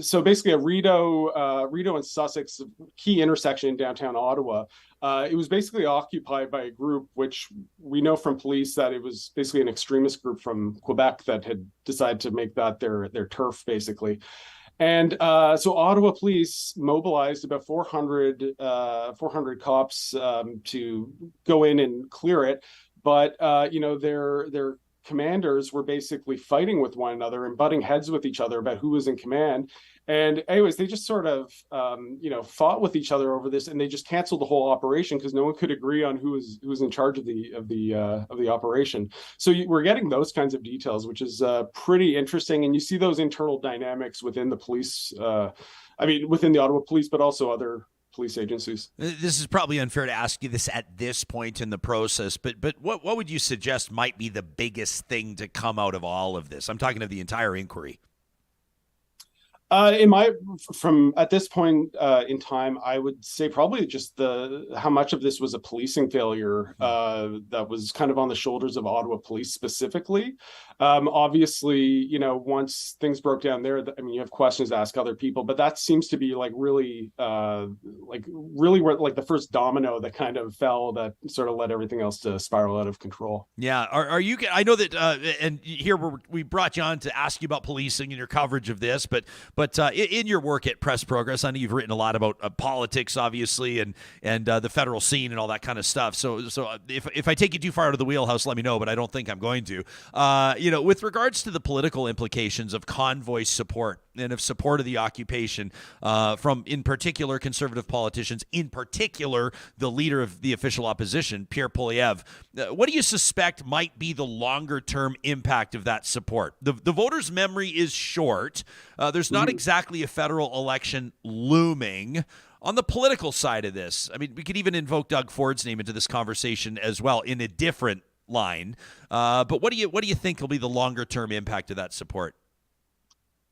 so basically a Rideau and Sussex key intersection in downtown Ottawa. It was basically occupied by a group, which we know from police that it was basically an extremist group from Quebec that had decided to make that their turf, basically. And so Ottawa Police mobilized about 400 cops to go in and clear it. But, their commanders were basically fighting with one another and butting heads with each other about who was in command. And anyways, they just sort of, fought with each other over this, and they just canceled the whole operation because no one could agree on who was in charge of the operation. So we're getting those kinds of details, which is pretty interesting. And you see those internal dynamics within the police, within the Ottawa Police, but also other police agencies. This is probably unfair to ask you this at this point in the process, but what would you suggest might be the biggest thing to come out of all of this? I'm talking of the entire inquiry. At this point in time, I would say probably just how much of this was a policing failure that was kind of on the shoulders of Ottawa Police specifically. Obviously, once things broke down there, you have questions to ask other people, but that seems to be really where the first domino that kind of fell that sort of led everything else to spiral out of control. Yeah. Are you? I know that, and here we brought you on to ask you about policing and your coverage of this, but in your work at PressProgress, I know you've written a lot about politics, obviously, and the federal scene and all that kind of stuff. So if I take you too far out of the wheelhouse, let me know, but I don't think I'm going to. With regards to the political implications of convoy support and of support of the occupation from, in particular, conservative politicians, in particular, the leader of the official opposition, Pierre Poilievre, what do you suspect might be the longer-term impact of that support? The voters' memory is short. There's not exactly a federal election looming. On the political side of this, I mean, we could even invoke Doug Ford's name into this conversation as well in a different line. But what do you think will be the longer term impact of that support?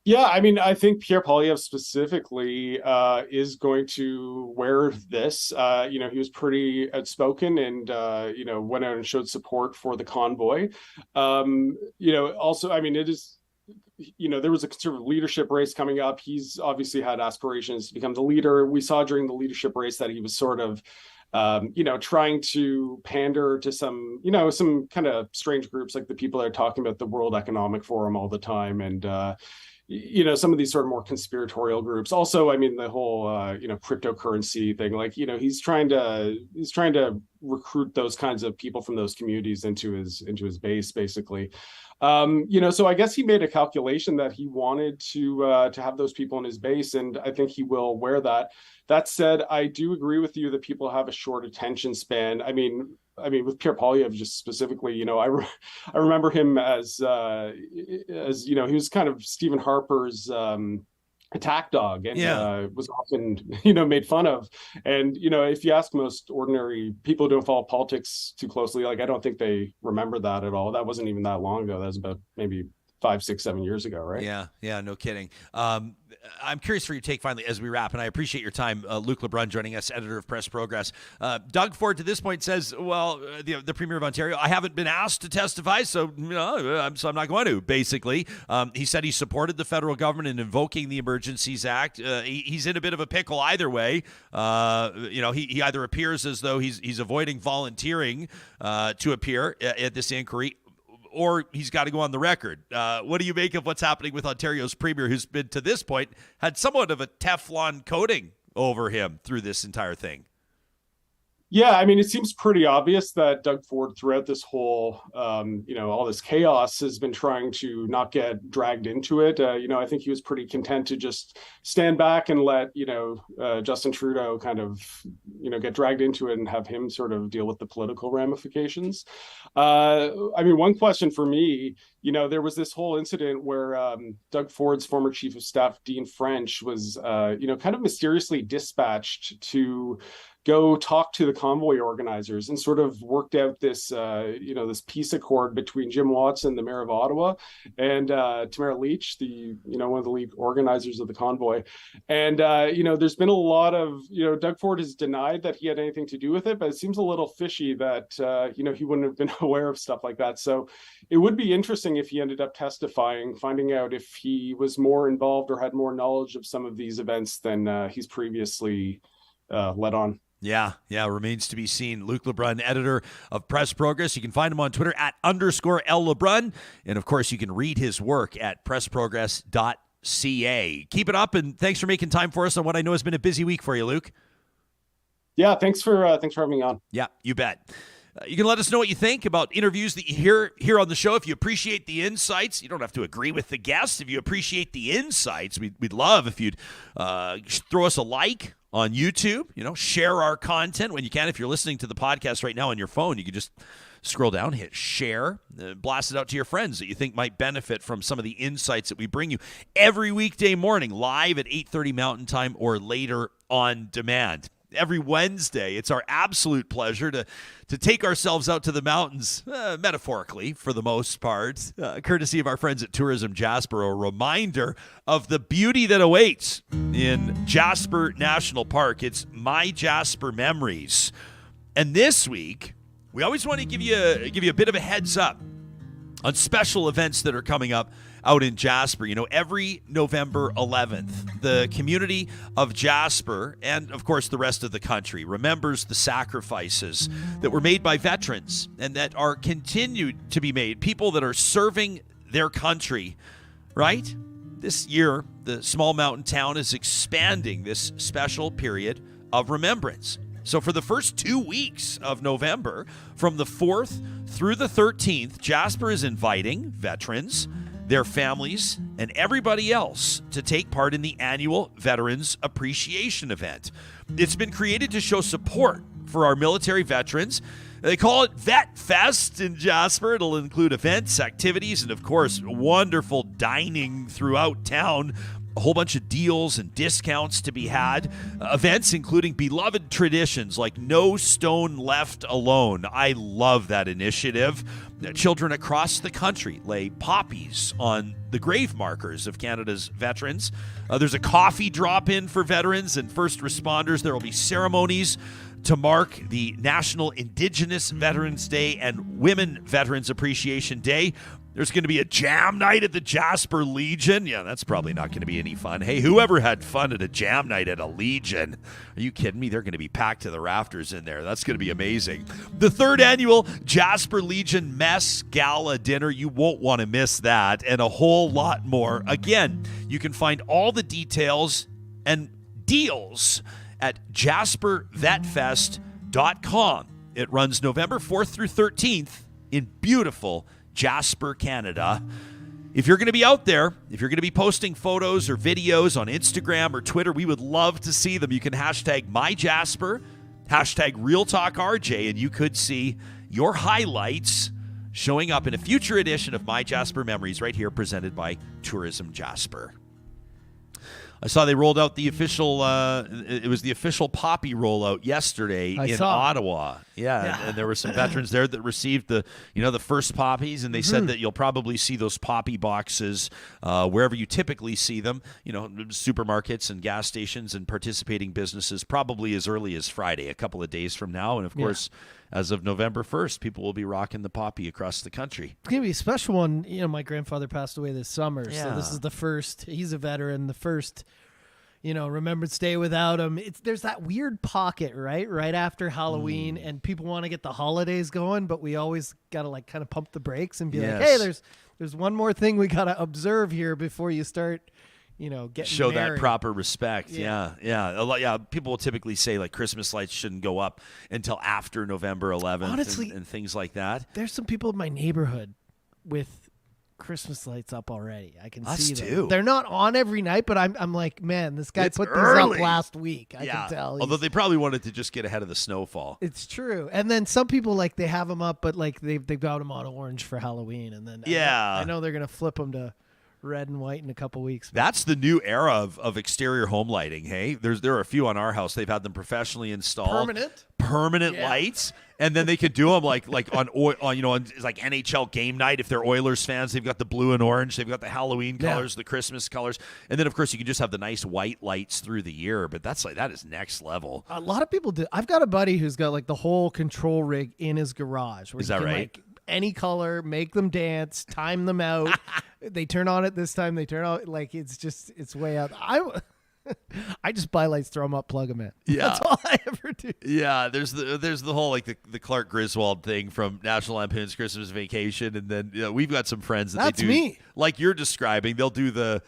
Yeah, I think Pierre Poilievre specifically is going to wear this. He was pretty outspoken and, went out and showed support for the convoy. Also, it is, there was a conservative leadership race coming up. He's obviously had aspirations to become the leader. We saw during the leadership race that he was sort of, trying to pander to some kind of strange groups like the people that are talking about the World Economic Forum all the time. And, some of these sort of more conspiratorial groups. Also, I mean, the whole cryptocurrency thing, like, he's trying to recruit those kinds of people from those communities into his base, basically. So I guess he made a calculation that he wanted to have those people in his base, and I think he will wear that. That said, I do agree with you that people have a short attention span. I mean, with Pierre Poilievre just specifically, I remember him as he was kind of Stephen Harper's attack dog, and was often made fun of. And if you ask most ordinary people who don't follow politics too closely, like, I don't think they remember that at all. That wasn't even that long ago. That was about maybe 5, 6, 7 years ago, right? Yeah, no kidding. I'm curious for your take finally as we wrap, and I appreciate your time. Luke LeBrun joining us, editor of PressProgress. Doug Ford to this point says, well, the Premier of Ontario, I haven't been asked to testify, so I'm not going to, basically. He said he supported the federal government in invoking the Emergencies Act. He's in a bit of a pickle either way. He either appears as though he's avoiding volunteering to appear at this inquiry, or he's got to go on the record. What do you make of what's happening with Ontario's Premier, who's been, to this point, had somewhat of a Teflon coating over him through this entire thing? Yeah, I mean, it seems pretty obvious that Doug Ford, throughout this whole, all this chaos, has been trying to not get dragged into it. I think he was pretty content to just stand back and let, Justin Trudeau kind of, get dragged into it and have him sort of deal with the political ramifications. One question for me, there was this whole incident where Doug Ford's former chief of staff, Dean French, was, kind of mysteriously dispatched to go talk to the convoy organizers, and sort of worked out this, this peace accord between Jim Watson, the mayor of Ottawa, and Tamara Leach, the, one of the lead organizers of the convoy. And, there's been a lot of, Doug Ford has denied that he had anything to do with it, but it seems a little fishy that, he wouldn't have been aware of stuff like that. So it would be interesting if he ended up testifying, finding out if he was more involved or had more knowledge of some of these events than he's previously let on. Yeah, remains to be seen. Luke LeBrun, editor of PressProgress. You can find him on Twitter at @LeBrun. And, of course, you can read his work at pressprogress.ca. Keep it up, and thanks for making time for us on what I know has been a busy week for you, Luke. Yeah, thanks for having me on. Yeah, you bet. You can let us know what you think about interviews that you hear here on the show. If you appreciate the insights, you don't have to agree with the guests. If you appreciate the insights, we'd love if you'd throw us a like on YouTube, share our content when you can. If you're listening to the podcast right now on your phone, you can just scroll down, hit share, blast it out to your friends that you think might benefit from some of the insights that we bring you every weekday morning, live at 8:30 Mountain Time or later on demand. Every Wednesday, it's our absolute pleasure to take ourselves out to the mountains, metaphorically for the most part, courtesy of our friends at Tourism Jasper, a reminder of the beauty that awaits in Jasper National Park. It's MyJasper Memories. And this week, we always want to give you a bit of a heads up on special events that are coming up out in Jasper. Every November 11th, the community of Jasper, and of course the rest of the country, remembers the sacrifices that were made by veterans and that are continued to be made, people that are serving their country, right? This year, the small mountain town is expanding this special period of remembrance. So for the first 2 weeks of November, from the 4th through the 13th, Jasper is inviting veterans, their families, and everybody else to take part in the annual Veterans Appreciation Event. It's been created to show support for our military veterans. They call it Vet Fest in Jasper. It'll include events, activities, and of course, wonderful dining throughout town. A whole bunch of deals and discounts to be had. Events including beloved traditions like No Stone Left Alone. I love that initiative. Children across the country lay poppies on the grave markers of Canada's veterans. There's a coffee drop-in for veterans and first responders. There will be ceremonies to mark the National Indigenous Veterans Day and Women Veterans Appreciation Day. There's going to be a jam night at the Jasper Legion. Yeah, that's probably not going to be any fun. Hey, whoever had fun at a jam night at a Legion? Are you kidding me? They're going to be packed to the rafters in there. That's going to be amazing. The 3rd annual Jasper Legion Mess Gala Dinner. You won't want to miss that, and a whole lot more. Again, you can find all the details and deals at jaspervetfest.com. It runs November 4th through 13th in beautiful Jasper, Canada. If you're going to be out there, if you're going to be posting photos or videos on Instagram or Twitter, we would love to see them. You can hashtag MyJasper, hashtag RealTalkRJ, and you could see your highlights showing up in a future edition of MyJasper Memories right here, presented by Tourism Jasper. I saw they rolled out the official, it was the official poppy rollout yesterday in Ottawa. Yeah. And there were some veterans there that received the first poppies, and they said that you'll probably see those poppy boxes wherever you typically see them, supermarkets and gas stations and participating businesses, probably as early as Friday, a couple of days from now. And of course, as of November 1st, people will be rocking the poppy across the country. It's going to be a special one. My grandfather passed away this summer, so this is the first. He's a veteran, the first, Remembrance Day without him. There's that weird pocket, right after Halloween, and people want to get the holidays going, but we always got to kind of pump the brakes and be like, hey, there's one more thing we got to observe here before you start getting show married. That proper respect. Yeah. People will typically say Christmas lights shouldn't go up until after November 11th. Honestly, and things like that. There's some people in my neighborhood with Christmas lights up already. I can see them. Too. They're not on every night, but I'm like, man, this guy put these up last week. I can tell. Although they probably wanted to just get ahead of the snowfall. It's true. And then some people they have them up, but they've got them on orange for Halloween, and then I know they're gonna flip them to red and white in a couple weeks. That's the new era of exterior home lighting. Hey, there are a few on our house. They've had them professionally installed, permanent lights, and then they could do them like on NHL game night. If they're Oilers fans, they've got the blue and orange. They've got the Halloween colors, the Christmas colors, and then of course you can just have the nice white lights through the year. But that is next level. A lot of people do. I've got a buddy who's got the whole control rig in his garage. Is that right? Any color, make them dance, time them out. They turn on at this time. They turn on it's way out. I just buy lights, throw them up, plug them in. Yeah, that's all I ever do. Yeah, there's the whole the Clark Griswold thing from National Lampoon's Christmas Vacation, and then we've got some friends that that's they do me. Like you're describing. They'll do the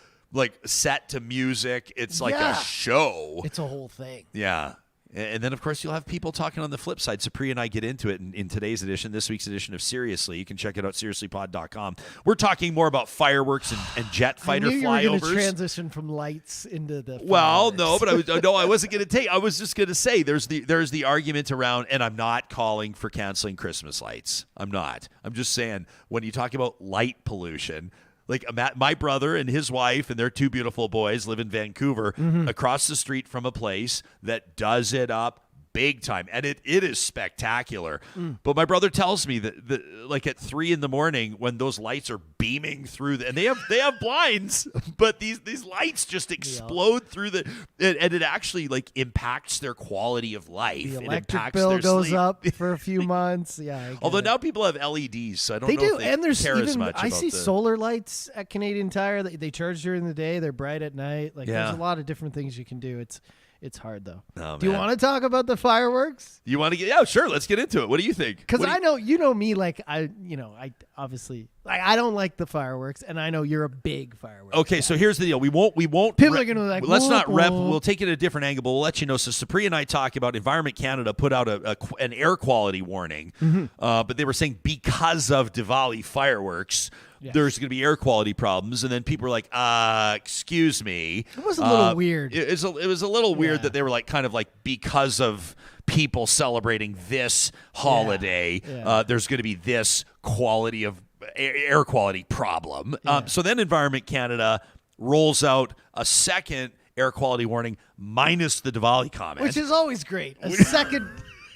set to music. It's like a show. It's a whole thing. Yeah. And then, of course, you'll have people talking on the flip side. Supriya and I get into it in today's edition, this week's edition of Seriously. You can check it out, seriouslypod.com. We're talking more about fireworks and jet fighter flyovers. You were going to transition from lights into the fireworks. Well, no, but I wasn't going to take. I was just going to say there's the argument around, and I'm not calling for canceling Christmas lights. I'm not. I'm just saying when you talk about light pollution. My brother and his wife and their two beautiful boys live in Vancouver, across the street from a place that does it up big time, and it is spectacular. But my brother tells me that at 3 a.m. when those lights are beaming through and they have blinds, but these lights just explode through and it actually impacts their quality of life. The electric bill goes up for a few months. Yeah. Although now people have LEDs, so I don't know if they and there's care even, as much. I see solar lights at Canadian Tire. They charge during the day. They're bright at night. There's a lot of different things you can do. It's hard though. Oh, do you want to talk about the fireworks? You want to get? Yeah, sure. Let's get into it. What do you think? Because I know me. I obviously I don't like the fireworks, and I know you're a big fireworks Okay, guy. So here's the deal. We won't. People are gonna let's not rep. We'll take it a different angle, but we'll let you know. So Supriya and I talk about Environment Canada put out an air quality warning, but they were saying because of Diwali fireworks. Yes. There's going to be air quality problems, and then people were like, excuse me. It was a little weird. It was a little weird that they were kind of because of people celebrating this holiday, there's going to be this quality of air quality problem. So then Environment Canada rolls out a second air quality warning minus the Diwali comment. Which is always great. A second...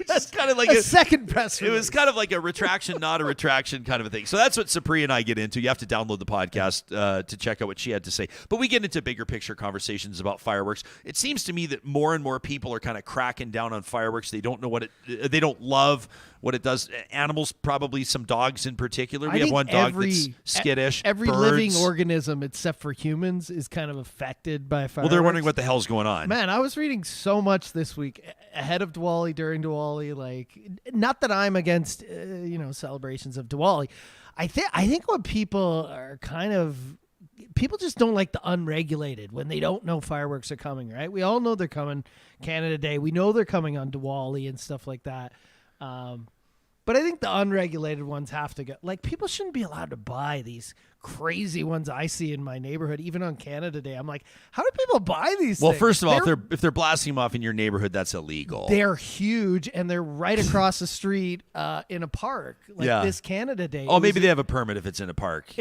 That's kind of like a second press release. It was kind of like a retraction, not a retraction kind of a thing. So that's what Supriya and I get into. You have to download the podcast to check out what she had to say. But we get into bigger picture conversations about fireworks. It seems to me that more and more people are kind of cracking down on fireworks. They don't know they don't love what it does. Animals, probably some dogs in particular. We I have think one dog that's skittish. Every Birds. living organism except for humans is kind of affected by fireworks. Well, they're wondering what the hell's going on. Man, I was reading so much this week ahead of Diwali, during Diwali. Like, not that I'm against celebrations of Diwali. I think what people are people just don't like the unregulated when they don't know fireworks are coming, right? We all know they're coming Canada Day. We know they're coming on Diwali and stuff like that. But I think the unregulated ones have to go. Like, people shouldn't be allowed to buy these crazy ones I see in my neighborhood, even on Canada Day. I'm like, how do people buy these Well, things? first of all, if they're blasting them off in your neighborhood, that's illegal. They're huge, and they're right across the street in a park. Like this Canada Day. Oh, maybe they have a permit if it's in a park.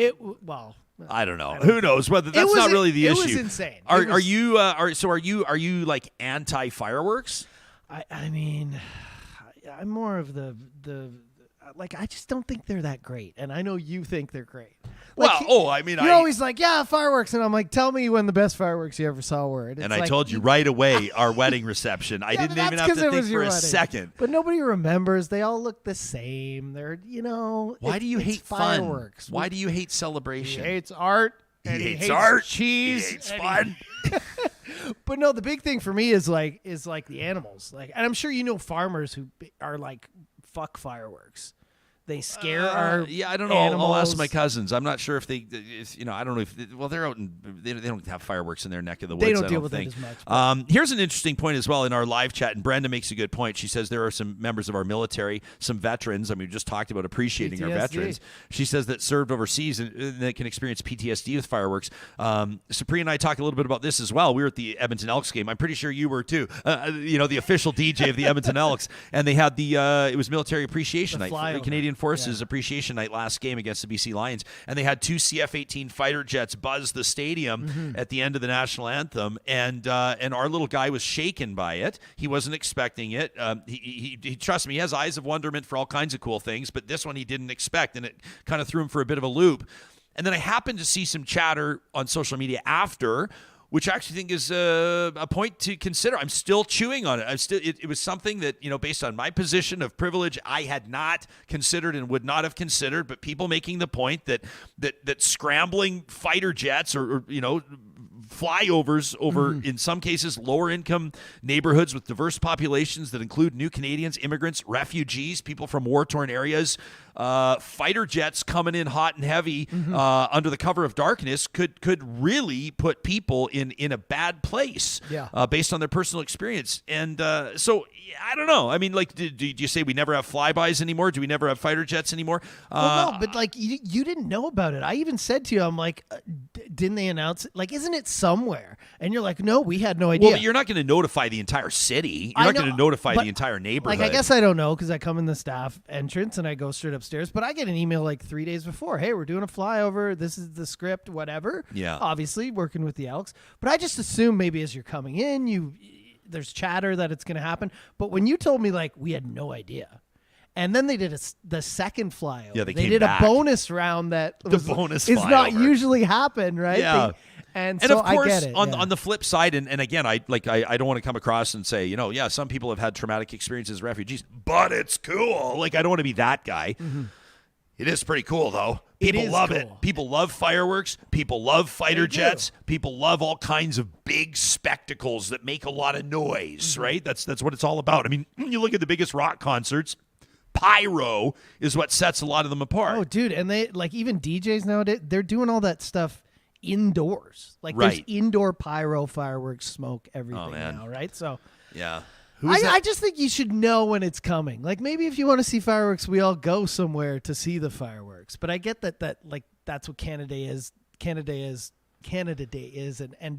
I don't know. Who knows? Whether that's not really the issue. It was insane. Are you like anti fireworks? I mean, I'm more of the like, I just don't think they're that great, and I know you think they're great. Like, you're always like, yeah, fireworks, and I'm like, tell me when the best fireworks you ever saw were. And I told you right away, our wedding reception. I didn't even have to think for a second. But nobody remembers. They all look the same. They're, Why do you hate fireworks? Why do you hate celebration? He hates art. He hates art. Cheese. He hates fun. But no, the big thing for me is like the animals. Like, and I'm sure farmers who are like, fuck fireworks. They scare our I don't know. I'll ask my cousins. I'm not sure if they, I don't know if they're out they don't have fireworks in their neck of the woods. They don't deal with it as much. Here's an interesting point as well in our live chat, and Brenda makes a good point. She says there are some members of our military, some veterans. I mean, we just talked about appreciating our veterans. She says that served overseas and they can experience PTSD with fireworks. Supriya and I talked a little bit about this as well. We were at the Edmonton Elks game. I'm pretty sure you were too. The official DJ of the Edmonton Elks, and they had it was Military Appreciation Night, the Canadian Forces Appreciation Night last game against the BC Lions, and they had 2 CF-18 fighter jets buzz the stadium at the end of the national anthem, and our little guy was shaken by it. He wasn't expecting it. He trust me, he has eyes of wonderment for all kinds of cool things, but this one he didn't expect, and it kind of threw him for a bit of a loop. And then I happened to see some chatter on social media after, which I actually think is a point to consider. I'm still chewing on it. It was something that, based on my position of privilege, I had not considered and would not have considered. But people making the point that scrambling fighter jets or flyovers over, in some cases, lower income neighborhoods with diverse populations that include new Canadians, immigrants, refugees, people from war-torn areas, fighter jets coming in hot and heavy under the cover of darkness could really put people in a bad place based on their personal experience. And so I don't know. I mean, like, do you say we never have flybys anymore? Do we never have fighter jets anymore? Well, no, but like you didn't know about it. I even said to you, I'm like, didn't they announce it? Like, isn't it somewhere? And you're like, no, we had no idea. Well, but you're not going to notify the entire city. You're not going to notify the entire neighborhood. Like, I guess I don't know because I come in the staff entrance and I go straight upstairs. But I get an email like 3 days before. Hey, we're doing a flyover. This is the script, whatever. Yeah. Obviously, working with the Elks. But I just assume maybe as you're coming in, there's chatter that it's going to happen. But when you told me, like, we had no idea. And then they did the second flyover. Yeah, they did back. A bonus round that is not usually happen, right? Yeah. And so of course, I get it. On the flip side, and again, I don't want to come across and say, some people have had traumatic experiences as refugees, but it's cool. Like, I don't want to be that guy. Mm-hmm. It is pretty cool, though. People love it. People love fireworks. People love fighter jets. People love all kinds of big spectacles that make a lot of noise, right? That's what it's all about. I mean, when you look at the biggest rock concerts, pyro is what sets a lot of them apart. Oh, dude, and they, like, even DJs nowadays, they're doing all that stuff indoors. Like, there's indoor pyro, fireworks, smoke, everything now, right? So, yeah. I just think you should know when it's coming. Like, maybe if you want to see fireworks, we all go somewhere to see the fireworks. But I get that like, that's what Canada Day is, and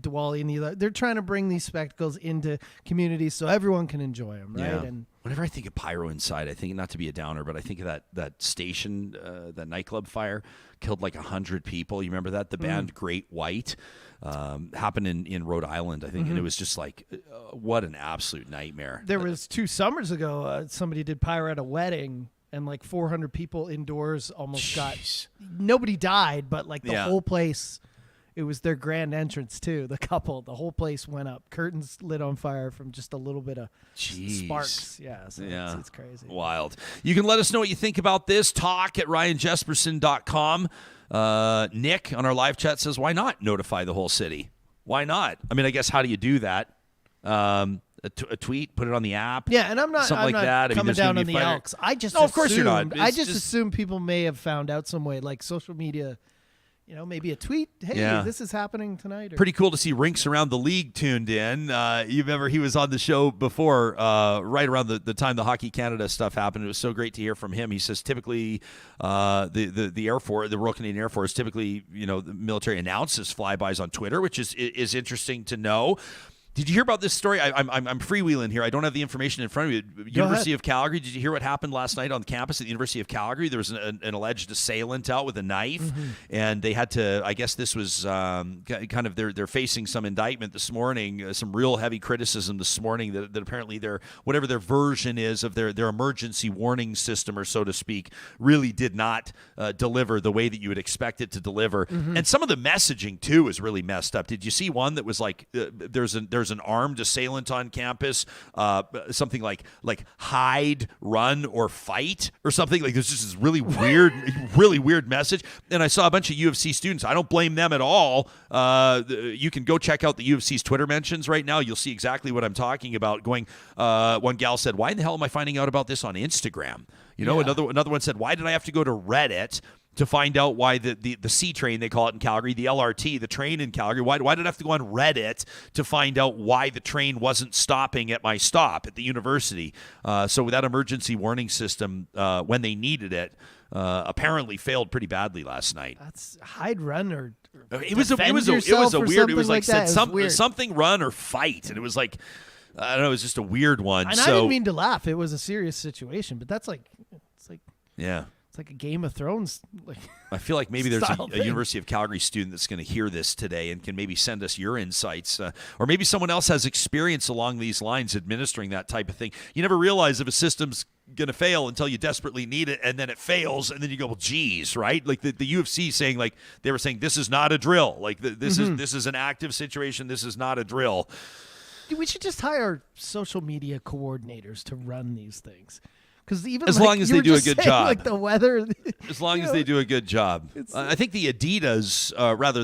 Diwali and they're trying to bring these spectacles into communities so everyone can enjoy them, right? Yeah. And whenever I think of pyro inside, I think, not to be a downer, but I think of that station, that nightclub fire killed like 100 people. You remember that? The band Great White happened in Rhode Island, I think, and it was just like, what an absolute nightmare. There was 2 summers ago, somebody did pyro at a wedding, and like 400 people indoors almost got. Nobody died, but like the whole place. it was their grand entrance too. The couple, the whole place went up. Curtains lit on fire from just a little bit of sparks. Yeah, so it's crazy. Wild. You can let us know what you think about this. Talk at ryanjesperson.com. Nick on our live chat says, why not notify the whole city? Why not? I mean, I guess, how do you do that? A tweet, put it on the app. Yeah, and I'm not like that. coming down on the Elks. I just of course you're not. I just assume people may have found out some way, like social media. Maybe a tweet. Hey, this is happening tonight. Pretty cool to see Rinks Around the League tuned in. You remember he was on the show before, right around the time the Hockey Canada stuff happened. It was so great to hear from him. He says typically the Air Force, the Royal Canadian Air Force, typically the military announces flybys on Twitter, which is interesting to know. Did you hear about this story? I'm freewheeling here. I don't have the information in front of me. University of Calgary. Did you hear what happened last night on campus at the University of Calgary? There was an alleged assailant out with a knife, and they had to. I guess this was kind of they're facing some indictment this morning, some real heavy criticism this morning that apparently whatever their version is of their emergency warning system, or so to speak, really did not deliver the way that you would expect it to deliver. And some of the messaging too is really messed up. Did you see one that was like there's an armed assailant on campus, something like hide, run, or fight, or something like there's just this really weird message. And I saw a bunch of U of C students. I don't blame them at all. You can go check out the U of C's Twitter mentions right now. You'll see exactly what I'm talking about. One gal said, "Why in the hell am I finding out about this on Instagram?" Another one said, "Why did I have to go to Reddit to find out why the C train, they call it in Calgary, the LRT, the train in Calgary, why did I have to go on Reddit to find out why the train wasn't stopping at my stop at the university?" So with that emergency warning system, when they needed it, apparently failed pretty badly last night. That's hide, run, or it was a weird. It was like said something run or fight, and it was like, I don't know, it was just a weird one. And I didn't mean to laugh. It was a serious situation, but it's like yeah. It's like a Game of Thrones. I feel like maybe there's a University of Calgary student that's going to hear this today and can maybe send us your insights. Or maybe someone else has experience along these lines administering that type of thing. You never realize if a system's going to fail until you desperately need it, and then it fails, and then you go, well, geez, right? Like the UFC saying, like they were saying, this is not a drill. Like this is an active situation. This is not a drill. Dude, we should just hire social media coordinators to run these things. Because even as long as they do a good job, like the weather, as long as they do a good job, I think the Adidas,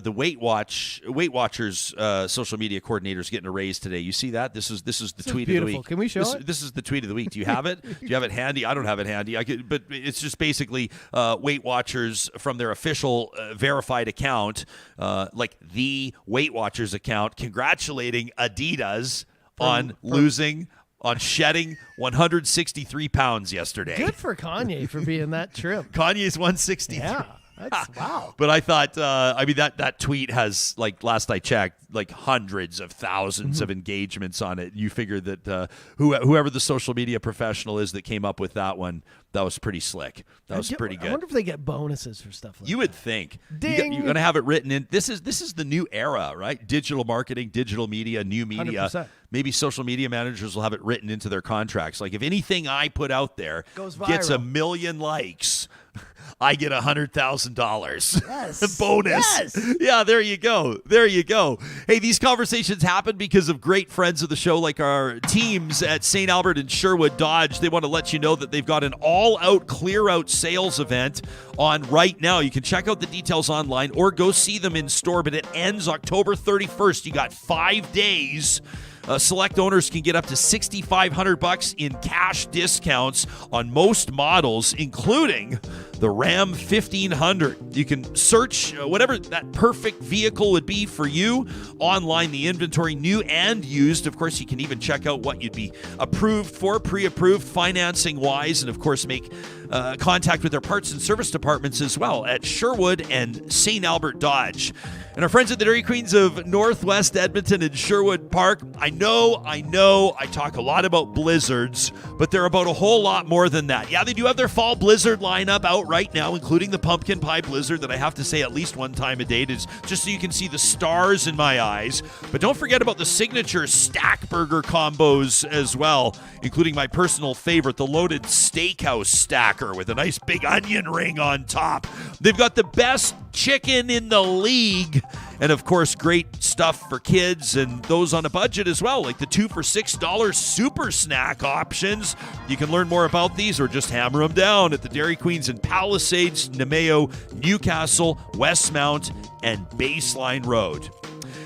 the Weight Watchers social media coordinators getting a raise today. You see that? This is the tweet of the week. Can we show it? This is the tweet of the week. Do you have it? Do you have it handy? I don't have it handy. But it's just basically Weight Watchers from their official verified account, like the Weight Watchers account, congratulating Adidas on shedding 163 pounds yesterday. Good for Kanye for being that trim. Kanye's 163. Yeah, that's wow. But I thought, that tweet has, like, last I checked, like hundreds of thousands of engagements on it. You figure that whoever the social media professional is that came up with that one, that was pretty slick. That was pretty good. I wonder if they get bonuses for stuff like that. You would think. Ding. You're going to have it written in. This is the new era, right? Digital marketing, digital media, new media. 100%. Maybe social media managers will have it written into their contracts. Like, if anything I put out there gets 1 million likes, I get $100,000. Yes. Bonus. Yes. Yeah, there you go. There you go. Hey, these conversations happen because of great friends of the show, like our teams at St. Albert and Sherwood Dodge. They want to let you know that they've got an all-out clear-out sales event on right now. You can check out the details online or go see them in store, but it ends October 31st. You got 5 days. Select owners can get up to $6,500 in cash discounts on most models, including the Ram 1500. You can search whatever that perfect vehicle would be for you online, the inventory, new and used. Of course, you can even check out what you'd be approved for, pre-approved, financing-wise, and of course, make contact with their parts and service departments as well at Sherwood and St. Albert Dodge. And our friends at the Dairy Queens of Northwest Edmonton and Sherwood Park, I know, I talk a lot about blizzards, but they're about a whole lot more than that. Yeah, they do have their fall blizzard lineup out right now, including the pumpkin pie blizzard that I have to say at least one time a day, just so you can see the stars in my eyes. But don't forget about the signature stack burger combos as well, including my personal favorite, the loaded steakhouse stacker with a nice big onion ring on top. They've got the best chicken in the league, And of course, great stuff for kids and those on a budget as well, like the 2 for $6 super snack options. You can learn more about these or just hammer them down at the Dairy Queens in Palisades, Nemeo, Newcastle, Westmount, and Baseline Road.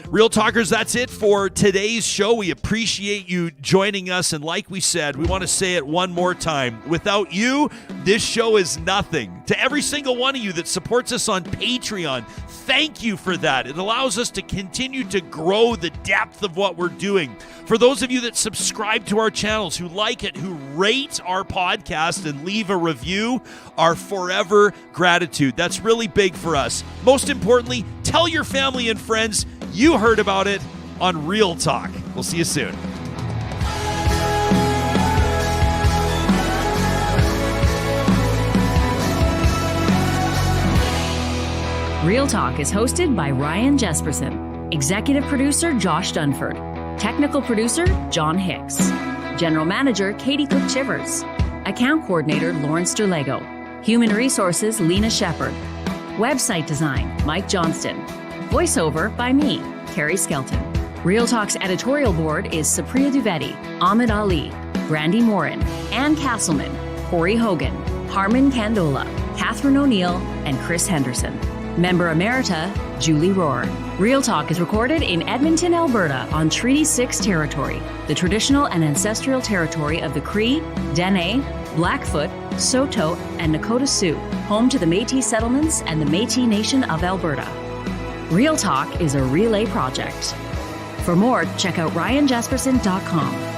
Real Talkers, that's it for today's show. We appreciate you joining us. And like we said, we want to say it one more time. Without you, this show is nothing. To every single one of you that supports us on Patreon, thank you for that. It allows us to continue to grow the depth of what we're doing. For those of you that subscribe to our channels, who like it, who rate our podcast and leave a review, our forever gratitude. That's really big for us. Most importantly, tell your family and friends you heard about it on Real Talk. We'll see you soon. Real Talk is hosted by Ryan Jesperson, executive producer Josh Dunford, technical producer John Hicks, general manager Katie Cook-Chivers, account coordinator Lawrence Derlego, human resources Lena Shepard, website design Mike Johnston, voiceover by me, Carrie Skelton. Real Talk's editorial board is Supriya Dwivedi, Ahmed Ali, Brandy Morin, Ann Castleman, Corey Hogan, Harmon Candola, Catherine O'Neill, and Chris Henderson. Member Emerita, Julie Rohr. Real Talk is recorded in Edmonton, Alberta on Treaty 6 territory, the traditional and ancestral territory of the Cree, Dene, Blackfoot, Saulteaux, and Nakota Sioux, home to the Métis settlements and the Métis Nation of Alberta. Real Talk is a relay project. For more, check out ryanjesperson.com.